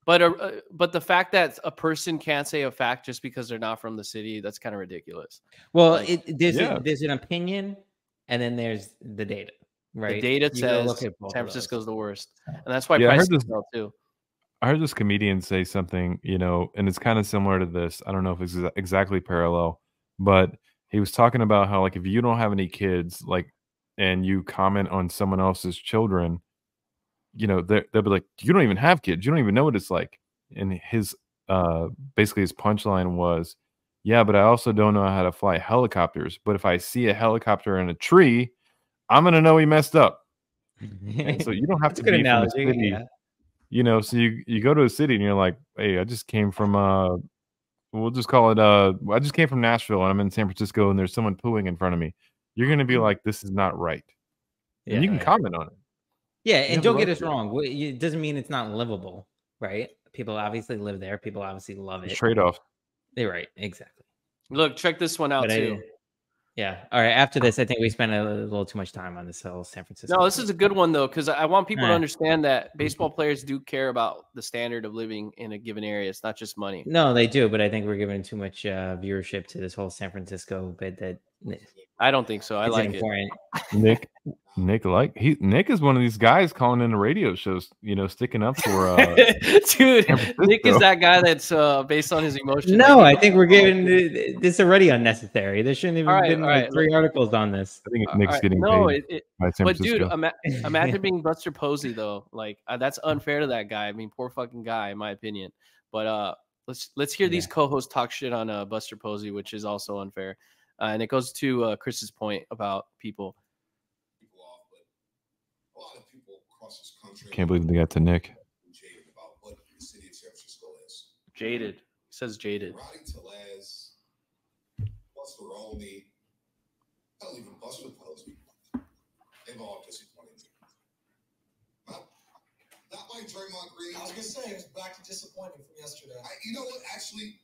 but the fact that a person can't say a fact just because they're not from the city, that's kind of ridiculous. Well, there's an opinion, and then there's the data, right? The data says San Francisco's the worst, and that's why prices fell too. I heard this comedian say something, you know, and it's kind of similar to this. I don't know if it's exactly parallel, but he was talking about how, like, if you don't have any kids, like, and you comment on someone else's children, you know, they'll be like, "You don't even have kids. You don't even know what it's like." And his basically his punchline was, "Yeah, but I also don't know how to fly helicopters. But if I see a helicopter in a tree, I'm gonna know he messed up." And so you don't have to be from the city. Yeah. You know, so you go to a city and you're like, "Hey, I just came from we'll just call it I just came from Nashville and I'm in San Francisco and there's someone pooing in front of me." You're gonna be like, "This is not right." Yeah, and you can comment on it. Yeah, and don't get us wrong. It doesn't mean it's not livable, right? People obviously live there. People obviously love it. Trade-off. They're right, exactly. Look, check this one out too. Yeah. All right. After this, I think we spent a little too much time on this whole San Francisco. No, this is a good one though, because I want people to understand that baseball players do care about the standard of living in a given area. It's not just money. No, they do, but I think we're giving too much viewership to this whole San Francisco bit. That I don't think so. I like important. Nick is one of these guys calling in the radio shows, you know, sticking up for dude. Nick is that guy that's based on his emotions. No, I think we're giving this already unnecessary. There shouldn't even been like 3 articles on this. I think Nick's getting paid by San Francisco. Dude, imagine being Buster Posey though. Like that's unfair to that guy. I mean, poor fucking guy, in my opinion. But let's hear these co-hosts talk shit on Buster Posey, which is also unfair. And it goes to Chris's point about people. A lot of people across this country. Can't believe they got to Nick. Jaded about what the city of San Francisco is. Jaded. He says jaded. Roddy Tellez, Buster Olney, hell, even Buster Posey. They've all disappointed me. Not like Draymond Green. I was going to say, it's back to disappointing from yesterday. You know what? Actually,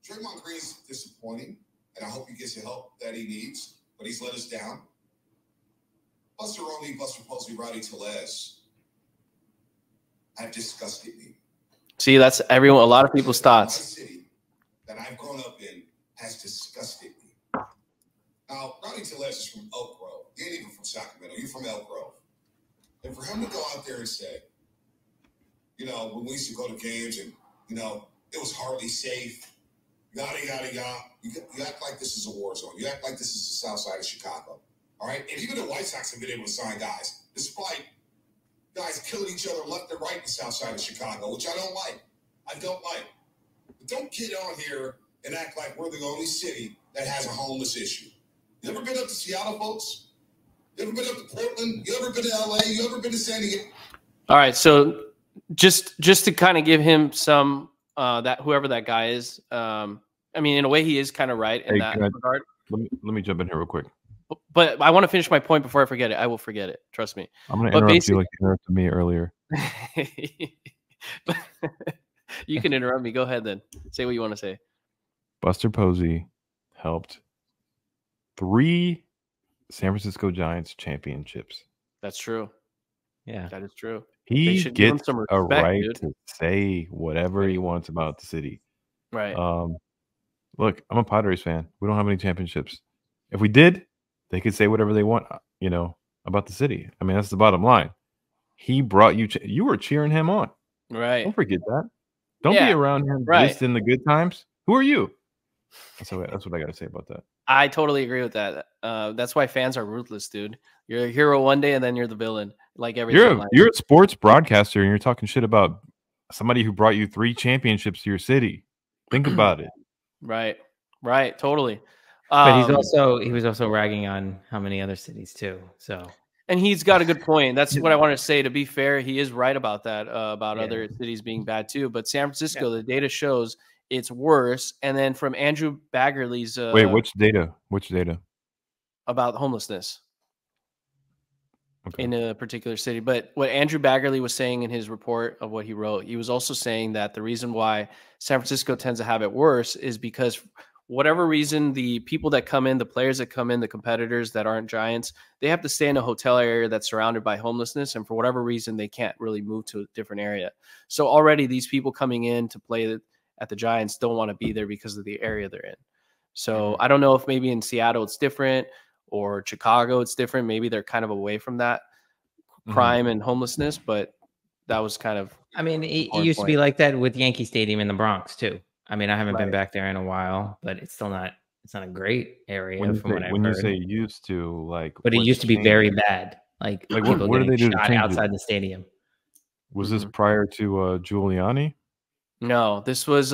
Draymond Green is disappointing, and I hope he gets the help that he needs, but he's let us down. Buster Olney, Buster Posey, Roddy Tellez have disgusted me. See, that's everyone. A lot of people's thoughts. My city that I've grown up in has disgusted me. Now, Roddy Tellez is from Elk Grove. He ain't even from Sacramento. You're from Elk Grove. And for him to go out there and say, you know, when we used to go to games and, you know, it was hardly safe, yada, yada, yada. You act like this is a war zone. You act like this is the south side of Chicago. All right, and even the White Sox have been able to sign guys, despite guys killing each other left and right in the south side of Chicago, which I don't like. I don't like. But don't get on here and act like we're the only city that has a homeless issue. You ever been up to Seattle, folks? You ever been up to Portland? You ever been to LA? You ever been to San Diego? All right, so just to kind of give him some that whoever that guy is, I mean, in a way, he is kind of right in that regard. Let me jump in here real quick. But I want to finish my point before I forget it. I will forget it. Trust me. I'm going to interrupt you like you interrupted me earlier. You can interrupt me. Go ahead then. Say what you want to say. Buster Posey helped 3 San Francisco Giants championships. That's true. Yeah, that is true. He gets some respect, a right to say whatever he wants about the city. Right. Look, I'm a Padres fan. We don't have any championships. If we did, they could say whatever they want, you know, about the city. I mean, that's the bottom line. He brought you. You were cheering him on. Right. Don't forget that. Don't be around him just in the good times. Who are you? That's what I got to say about that. I totally agree with that. That's why fans are ruthless, dude. You're a hero one day and then you're the villain. Like everything. You're a sports broadcaster and you're talking shit about somebody who brought you 3 championships to your city. Think about it. Right. Totally. But he was also ragging on how many other cities too. So, and he's got a good point. That's what I want to say. To be fair, he is right about that, about other cities being bad too. But San Francisco, the data shows it's worse. And then from Andrew Baggerly's wait, which data? About homelessness. Okay. In a particular city. But what Andrew Baggerly was saying in his report of what he wrote, he was also saying that the reason why San Francisco tends to have it worse is because whatever reason, the people that come in, the players that come in, the competitors that aren't Giants, they have to stay in a hotel area that's surrounded by homelessness. And for whatever reason, they can't really move to a different area. So already these people coming in to play at the Giants don't want to be there because of the area they're in. So I don't know if maybe in Seattle it's different, or Chicago it's different. Maybe they're kind of away from that crime and homelessness, but that was kind of, I mean, it used to be like that with Yankee Stadium in the Bronx too. I mean, I haven't been back there in a while, but it's not a great area from what I've heard. When you say used to, like, but it used to be very bad. Like people what did they do shot to change outside it? the stadium. Was this prior to Giuliani? No, this was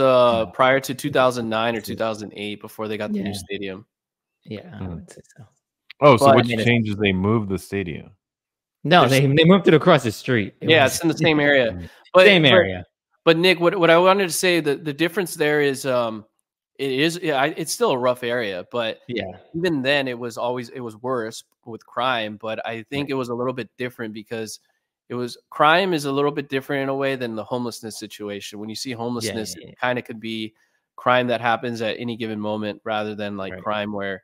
prior to 2009 or 2008, before they got the new stadium. Yeah, I would say so. Oh, so what changes? They moved the stadium. No, they moved it across the street. It's in the same area. But Nick, what I wanted to say, the difference there is it's still a rough area, but even then it was worse with crime. But I think it was a little bit different because crime is a little bit different in a way than the homelessness situation. When you see homelessness, it kind of could be crime that happens at any given moment rather than crime where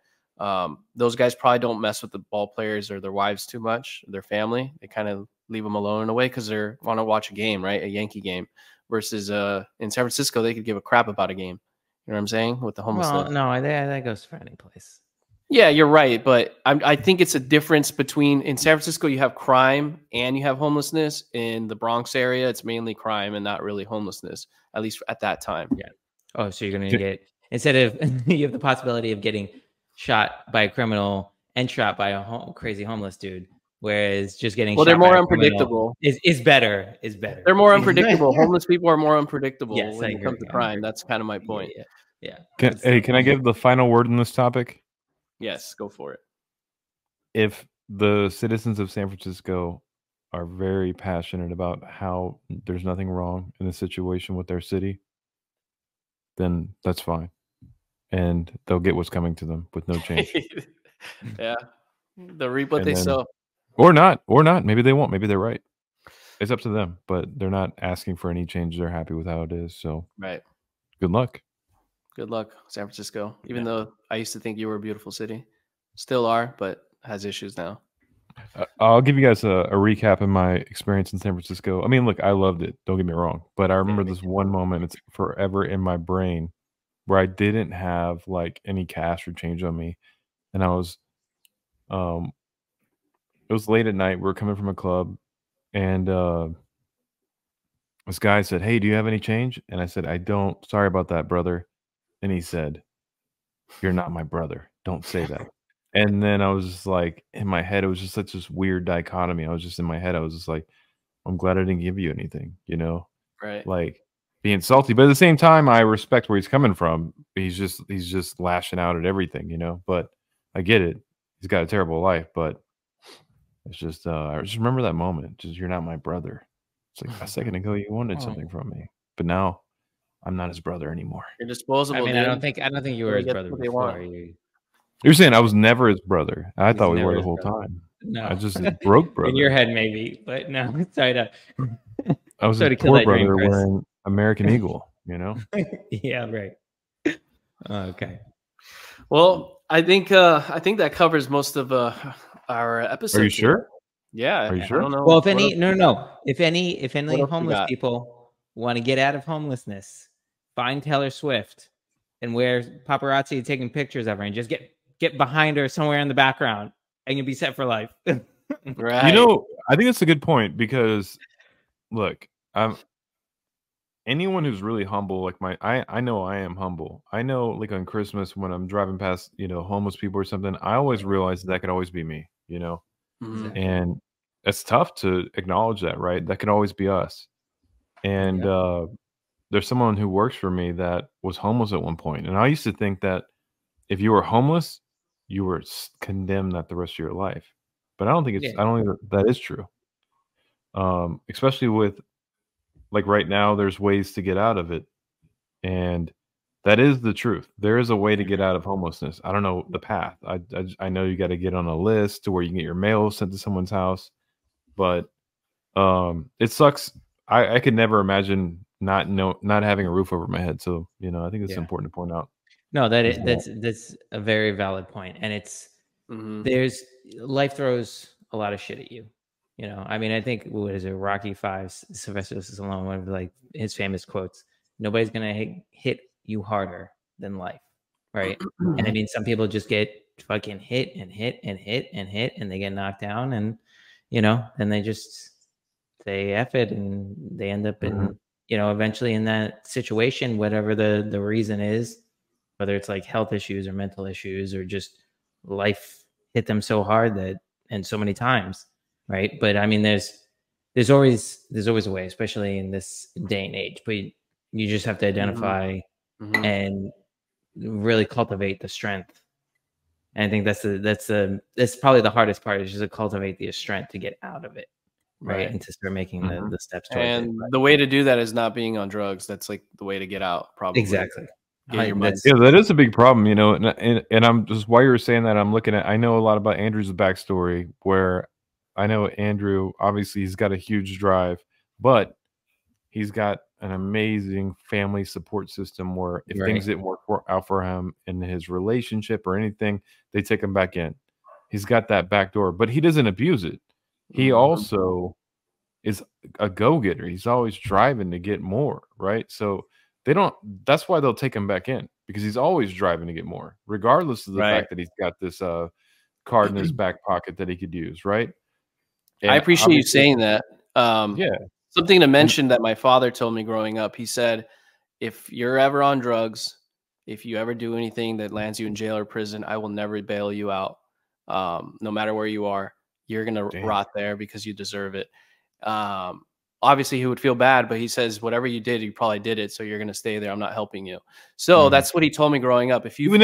those guys probably don't mess with the ball players or their wives too much, their family. They kind of leave them alone in a way because they want to watch a game, right? A Yankee game. Versus in San Francisco, they could give a crap about a game. You know what I'm saying? With the homelessness. Well, no, that goes for any place. Yeah, you're right. But I think it's a difference between, in San Francisco, you have crime and you have homelessness. In the Bronx area, it's mainly crime and not really homelessness, at least at that time. Yeah. Oh, so you're going to get, instead of, you have the possibility of getting shot by a criminal and shot by a crazy homeless dude. Whereas just getting they're more unpredictable. Is better. They're more unpredictable. Homeless people are more unpredictable when it comes to crime. That's kind of my point. Yeah. Can I give the final word on this topic? Yes, go for it. If the citizens of San Francisco are very passionate about how there's nothing wrong in the situation with their city, then that's fine. And they'll get what's coming to them with no change. Yeah. They'll reap what they sow. Or not. Maybe they won't. Maybe they're right. It's up to them. But they're not asking for any change. They're happy with how it is. So good luck. Good luck, San Francisco. Even though I used to think you were a beautiful city. Still are, but has issues now. I'll give you guys a recap of my experience in San Francisco. I mean, look, I loved it. Don't get me wrong. But I remember this one moment. It's forever in my brain where I didn't have like any cash or change on me. And I was it was late at night. We were coming from a club, and this guy said, "Hey, do you have any change?" And I said, "I don't. Sorry about that, brother." And he said, "You're not my brother. Don't say that." And then I was just like, in my head, it was just such this weird dichotomy. I was just in my head. I was just like, I'm glad I didn't give you anything, you know? Right. Like being salty. But at the same time, I respect where he's coming from. He's just lashing out at everything, you know? But I get it. He's got a terrible life, but it's just I just remember that moment. Just, you're not my brother. It's like a second ago you wanted something from me, but now I'm not his brother anymore. You're disposable. I mean, dude. I don't think you were his brother before. You're saying I was never his brother. I thought we were the whole time. No, I just broke brother. In your head, maybe, but no. Sorry to. I was a poor brother wearing American Eagle. You know. Yeah. Right. Okay. Well, I think that covers most of our episode. Are you sure? Yeah. Are you sure? I don't know. Well, if any homeless people want to get out of homelessness, find Taylor Swift and where paparazzi taking pictures of her and just get behind her somewhere in the background and you'll be set for life. Right. You know, I think that's a good point because look, anyone who's really humble, like I know I am humble. I know like on Christmas when I'm driving past, you know, homeless people or something, I always realize that could always be me, you know? Mm-hmm. And it's tough to acknowledge that, right? That could always be us. And there's someone who works for me that was homeless at one point. And I used to think that if you were homeless, you were condemned that the rest of your life. But I don't think I don't think that is true. Especially with, like, right now, there's ways to get out of it. And that is the truth. There is a way to get out of homelessness. I don't know the path. I know you got to get on a list to where you can get your mail sent to someone's house, but it sucks. I could never imagine not having a roof over my head. So, I think it's important to point out. No, that's a very valid point. And it's there's life throws a lot of shit at you. I mean, I think, what is it, Rocky V, Sylvester Stallone, one of like his famous quotes: "Nobody's gonna hit you harder than life," right? And I mean, some people just get fucking hit and hit and hit and hit, and they get knocked down, and then they just say F it, and they end up in eventually in that situation, whatever the reason is, whether it's like health issues or mental issues or just life hit them so hard that, and so many times. Right. But I mean, there's always a way, especially in this day and age, but you just have to identify and really cultivate the strength. And I think that's probably the hardest part, is just to cultivate the strength to get out of it. Right. And to start making the steps towards it. And the way to do that is not being on drugs. That's like the way to get out, probably. Exactly. That is a big problem, and I'm just, while you were saying that, I'm looking at, I know a lot about Andrew's backstory, where I know Andrew, obviously he's got a huge drive, but he's got an amazing family support system where if things didn't work out for him in his relationship or anything, they take him back in. He's got that back door, but he doesn't abuse it. He also is a go-getter. He's always driving to get more, right? So that's why they'll take him back in, because he's always driving to get more, regardless of the fact that he's got this card in his back pocket that he could use, right? And I appreciate you saying that. Something to mention that my father told me growing up. He said, if you're ever on drugs, if you ever do anything that lands you in jail or prison, I will never bail you out. No matter where you are, you're going to rot there because you deserve it. Obviously he would feel bad, but he says, whatever you did, you probably did it. So you're going to stay there. I'm not helping you. So that's what he told me growing up. If you he would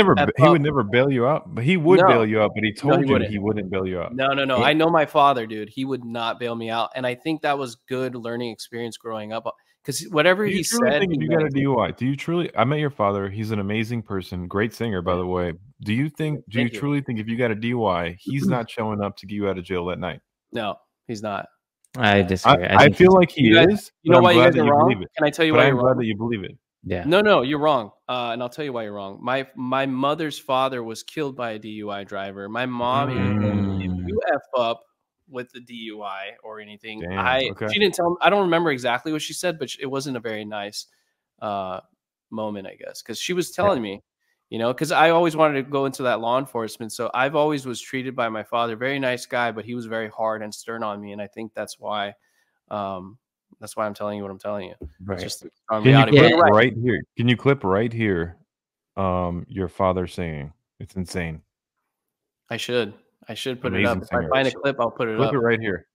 never bail you out, but he would bail you out, but he told you he wouldn't bail you out. No. I know my father, dude. He would not bail me out. And I think that was good learning experience growing up, because whatever he said, if you got a DUI, do you truly, I met your father. He's an amazing person. Great singer, by the way. Do you truly think if you got a DUI, he's not showing up to get you out of jail that night? No, he's not. I disagree. I feel like he is. You know why you guys are wrong? Can I tell you why you're wrong? I'm glad that you believe it. Yeah. No, you're wrong. And I'll tell you why you're wrong. My mother's father was killed by a DUI driver. My mom, if you F up with the DUI or anything, she didn't tell me. I don't remember exactly what she said, but it wasn't a very nice moment, I guess, because she was telling me, because I always wanted to go into that law enforcement. So I've always was treated by my father, very nice guy, but he was very hard and stern on me. And I think that's why I'm telling you what I'm telling you. Right. Just Can you clip right here your father singing? It's insane. I should put it up. If I find a clip, I'll put it up. Clip it right here.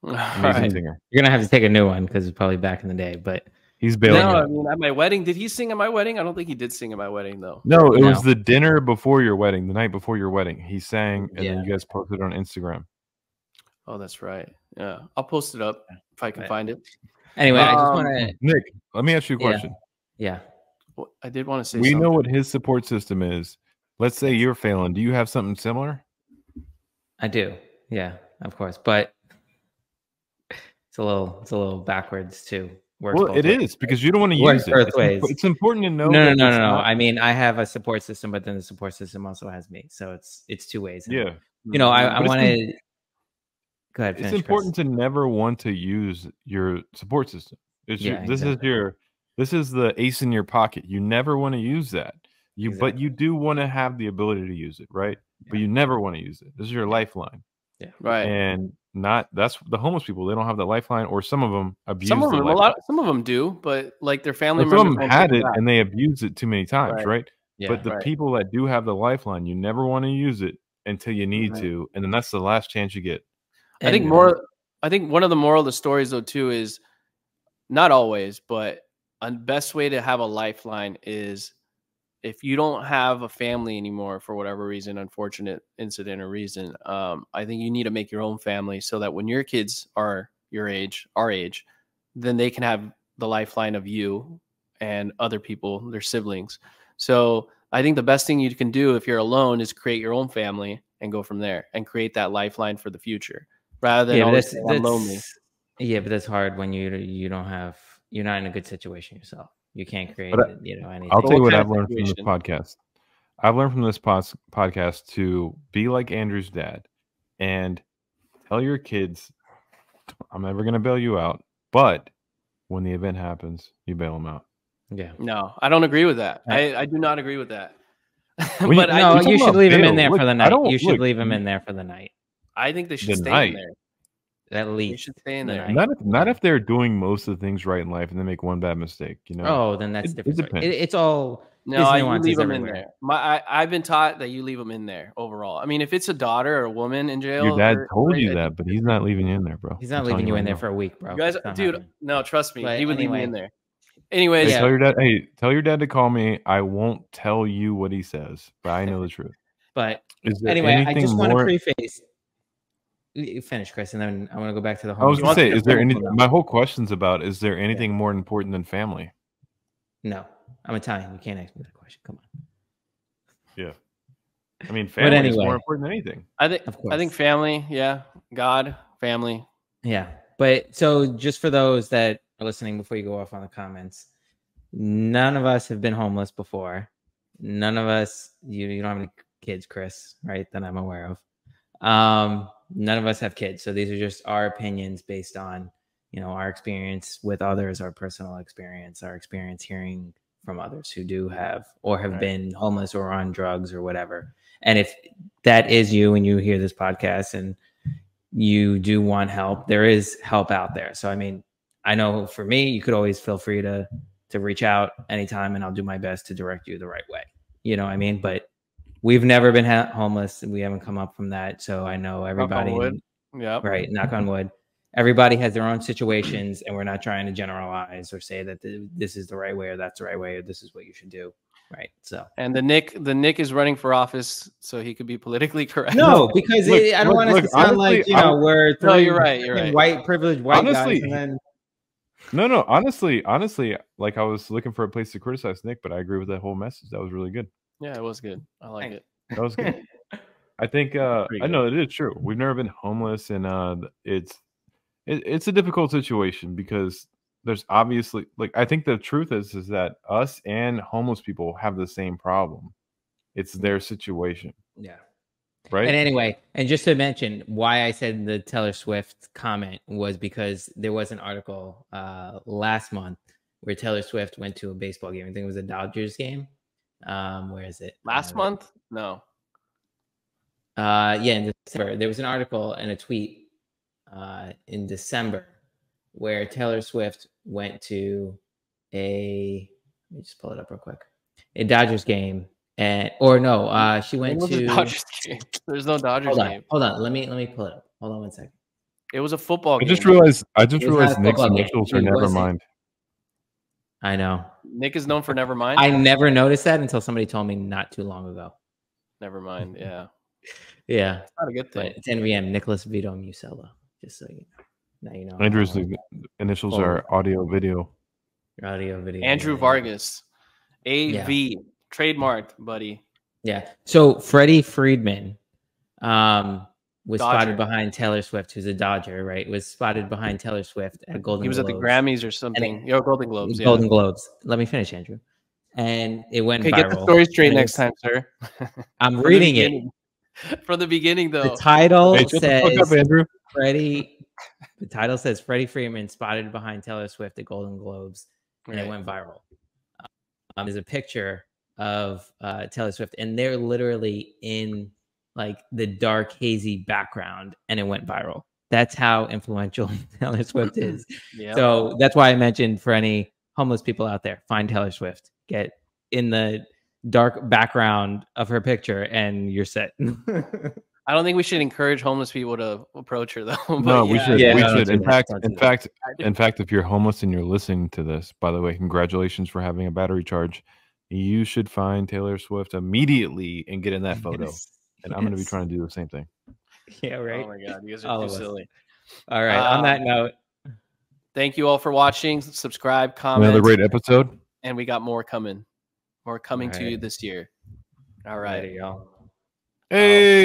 Amazing singer. You're going to have to take a new one because it's probably back in the day, but he's bailing. No, I mean, at my wedding, did he sing at my wedding? I don't think he did sing at my wedding, though. No, it was the dinner before your wedding, the night before your wedding. He sang, and then you guys posted it on Instagram. Oh, that's right. Yeah, I'll post it up if I can find it. Anyway, I just want to... Nick, let me ask you a question. Yeah. Well, I did want to say we know what his support system is. Let's say you're failing. Do you have something similar? I do. Yeah, of course. But it's a little backwards too. Well, it is, because you don't want to use it. It's important to know. No. I mean, I have a support system, but then the support system also has me. So it's two ways. Yeah. I want to... Go ahead. It's important to never want to use your support system. This is the ace in your pocket. You never want to use that. But you do want to have the ability to use it, right? Yeah. But you never want to use it. This is your lifeline. Yeah, right. And that's the homeless people. They don't have that lifeline, or some of them abuse. Some of them do, but like their family members. Some of them had it and they abused it too many times, right? Yeah, but the people that do have the lifeline, you never want to use it until you need to, and then that's the last chance you get. I think one of the moral of the stories, though, too, is not always, but the best way to have a lifeline is if you don't have a family anymore for whatever reason, unfortunate incident or reason, I think you need to make your own family so that when your kids are your age, our age, then they can have the lifeline of you and other people, their siblings. So I think the best thing you can do if you're alone is create your own family and go from there and create that lifeline for the future rather than always saying, I'm lonely. Yeah, but that's hard when you're not in a good situation yourself. You can't create, anything. I'll tell you what I've learned from this podcast. I've learned from this podcast to be like Andrew's dad and tell your kids, I'm never going to bail you out, but when the event happens, you bail them out. Yeah. No, I don't agree with that. I do not agree with that. But you should leave him in there for the night. You should leave him in there for the night. I think they should stay in there. At least they should stay in there. Not if they're doing most of the things right in life and they make one bad mistake. Oh, then that's different. It's all you leave them in there. I've been taught that you leave them in there overall. I mean, if it's a daughter or a woman in jail, your dad told you that, but he's not leaving you in there, bro. He's not leaving you in there for a week, bro. You guys, dude, no, trust me, he would leave me in there. Anyways, tell your dad. Hey, tell your dad to call me. I won't tell you what he says, but I know the truth. But anyway, I just want to preface. You finish, Chris, and then I want to go back to the home. I was going to say, is there any? My whole question's about: is there anything more important than family? No, I'm Italian. You can't ask me that question. Come on. Yeah, I mean, family is more important than anything. I think family. Yeah, God, family. Yeah, but so just for those that are listening, before you go off on the comments, none of us have been homeless before. None of us. You don't have any kids, Chris, right? That I'm aware of. None of us have kids, so these are just our opinions based on our experience with others, our personal experience, our experience hearing from others who do have or have been homeless or on drugs or whatever. And if that is you and you hear this podcast and you do want help, there is help out there. So I mean, I know for me, you could always feel free to reach out anytime, and I'll do my best to direct you the right way. You know what I mean? But we've never been homeless. We haven't come up from that. So I know everybody. Knock on wood. Yeah. Right. Knock on wood. Everybody has their own situations, and we're not trying to generalize or say that this is the right way or that's the right way or this is what you should do. Right. So. And the Nick is running for office, so he could be politically correct. No, because I don't want us to sound honestly, like we're three. No, you're right. White privileged white guys. And then... No. Honestly, like I was looking for a place to criticize Nick, but I agree with that whole message. That was really good. Yeah, it was good. I like it. That was good. I think I know it is true. We've never been homeless, and it's a difficult situation because there's obviously I think the truth is that us and homeless people have the same problem. It's their situation. Yeah. Right. And anyway, and just to mention why I said the Taylor Swift comment was because there was an article last month where Taylor Swift went to a baseball game. I think it was a Dodgers game. Where is it? Last month? No. Yeah, in December. There was an article and a tweet in December where Taylor Swift went to let me just pull it up real quick. A Dodgers game. She went to Dodgers game. There's no Dodgers game. Hold on. Let me pull it up. Hold on one second. It was a football game. I just realized Nick's initials are Nevermind. I know. Nick is known for Nevermind. I never noticed that until somebody told me not too long ago. Nevermind, yeah. Yeah. It's not a good thing. But it's NVM, Nicholas Vito Musella, just so you know. Now you know. Andrew's initials are audio video. Audio video. Andrew Vargas. AV. Yeah. Trademarked, buddy. Yeah. So Freddie Freeman was spotted behind Taylor Swift, who's a Dodger, right? Was spotted behind Taylor Swift at Golden Globes. He was at the Grammys or something. Golden Globes. Yeah. Golden Globes. Let me finish, Andrew. And it went viral. Get the story straight next time, sir. I'm reading it. From the beginning, though. The title says Freddie. The title says Freddie Freeman spotted behind Taylor Swift at Golden Globes, and it went viral. There's a picture of Taylor Swift, and they're literally in like the dark, hazy background, and it went viral. That's how influential Taylor Swift is. Yep. So that's why I mentioned for any homeless people out there, find Taylor Swift, get in the dark background of her picture, and you're set. I don't think we should encourage homeless people to approach her though. But No, we should. Yeah, we no, should. don't do that. In fact, if you're homeless and you're listening to this, by the way, congratulations for having a battery charge. You should find Taylor Swift immediately and get in that photo. And I'm going to be trying to do the same thing. Yeah, right. Oh my God, you guys All are of too us. silly. All right. On that note, thank you all for watching. Subscribe, comment. Another great episode. And we got more coming. More coming All to you right. this year. All right. There you go. Hey.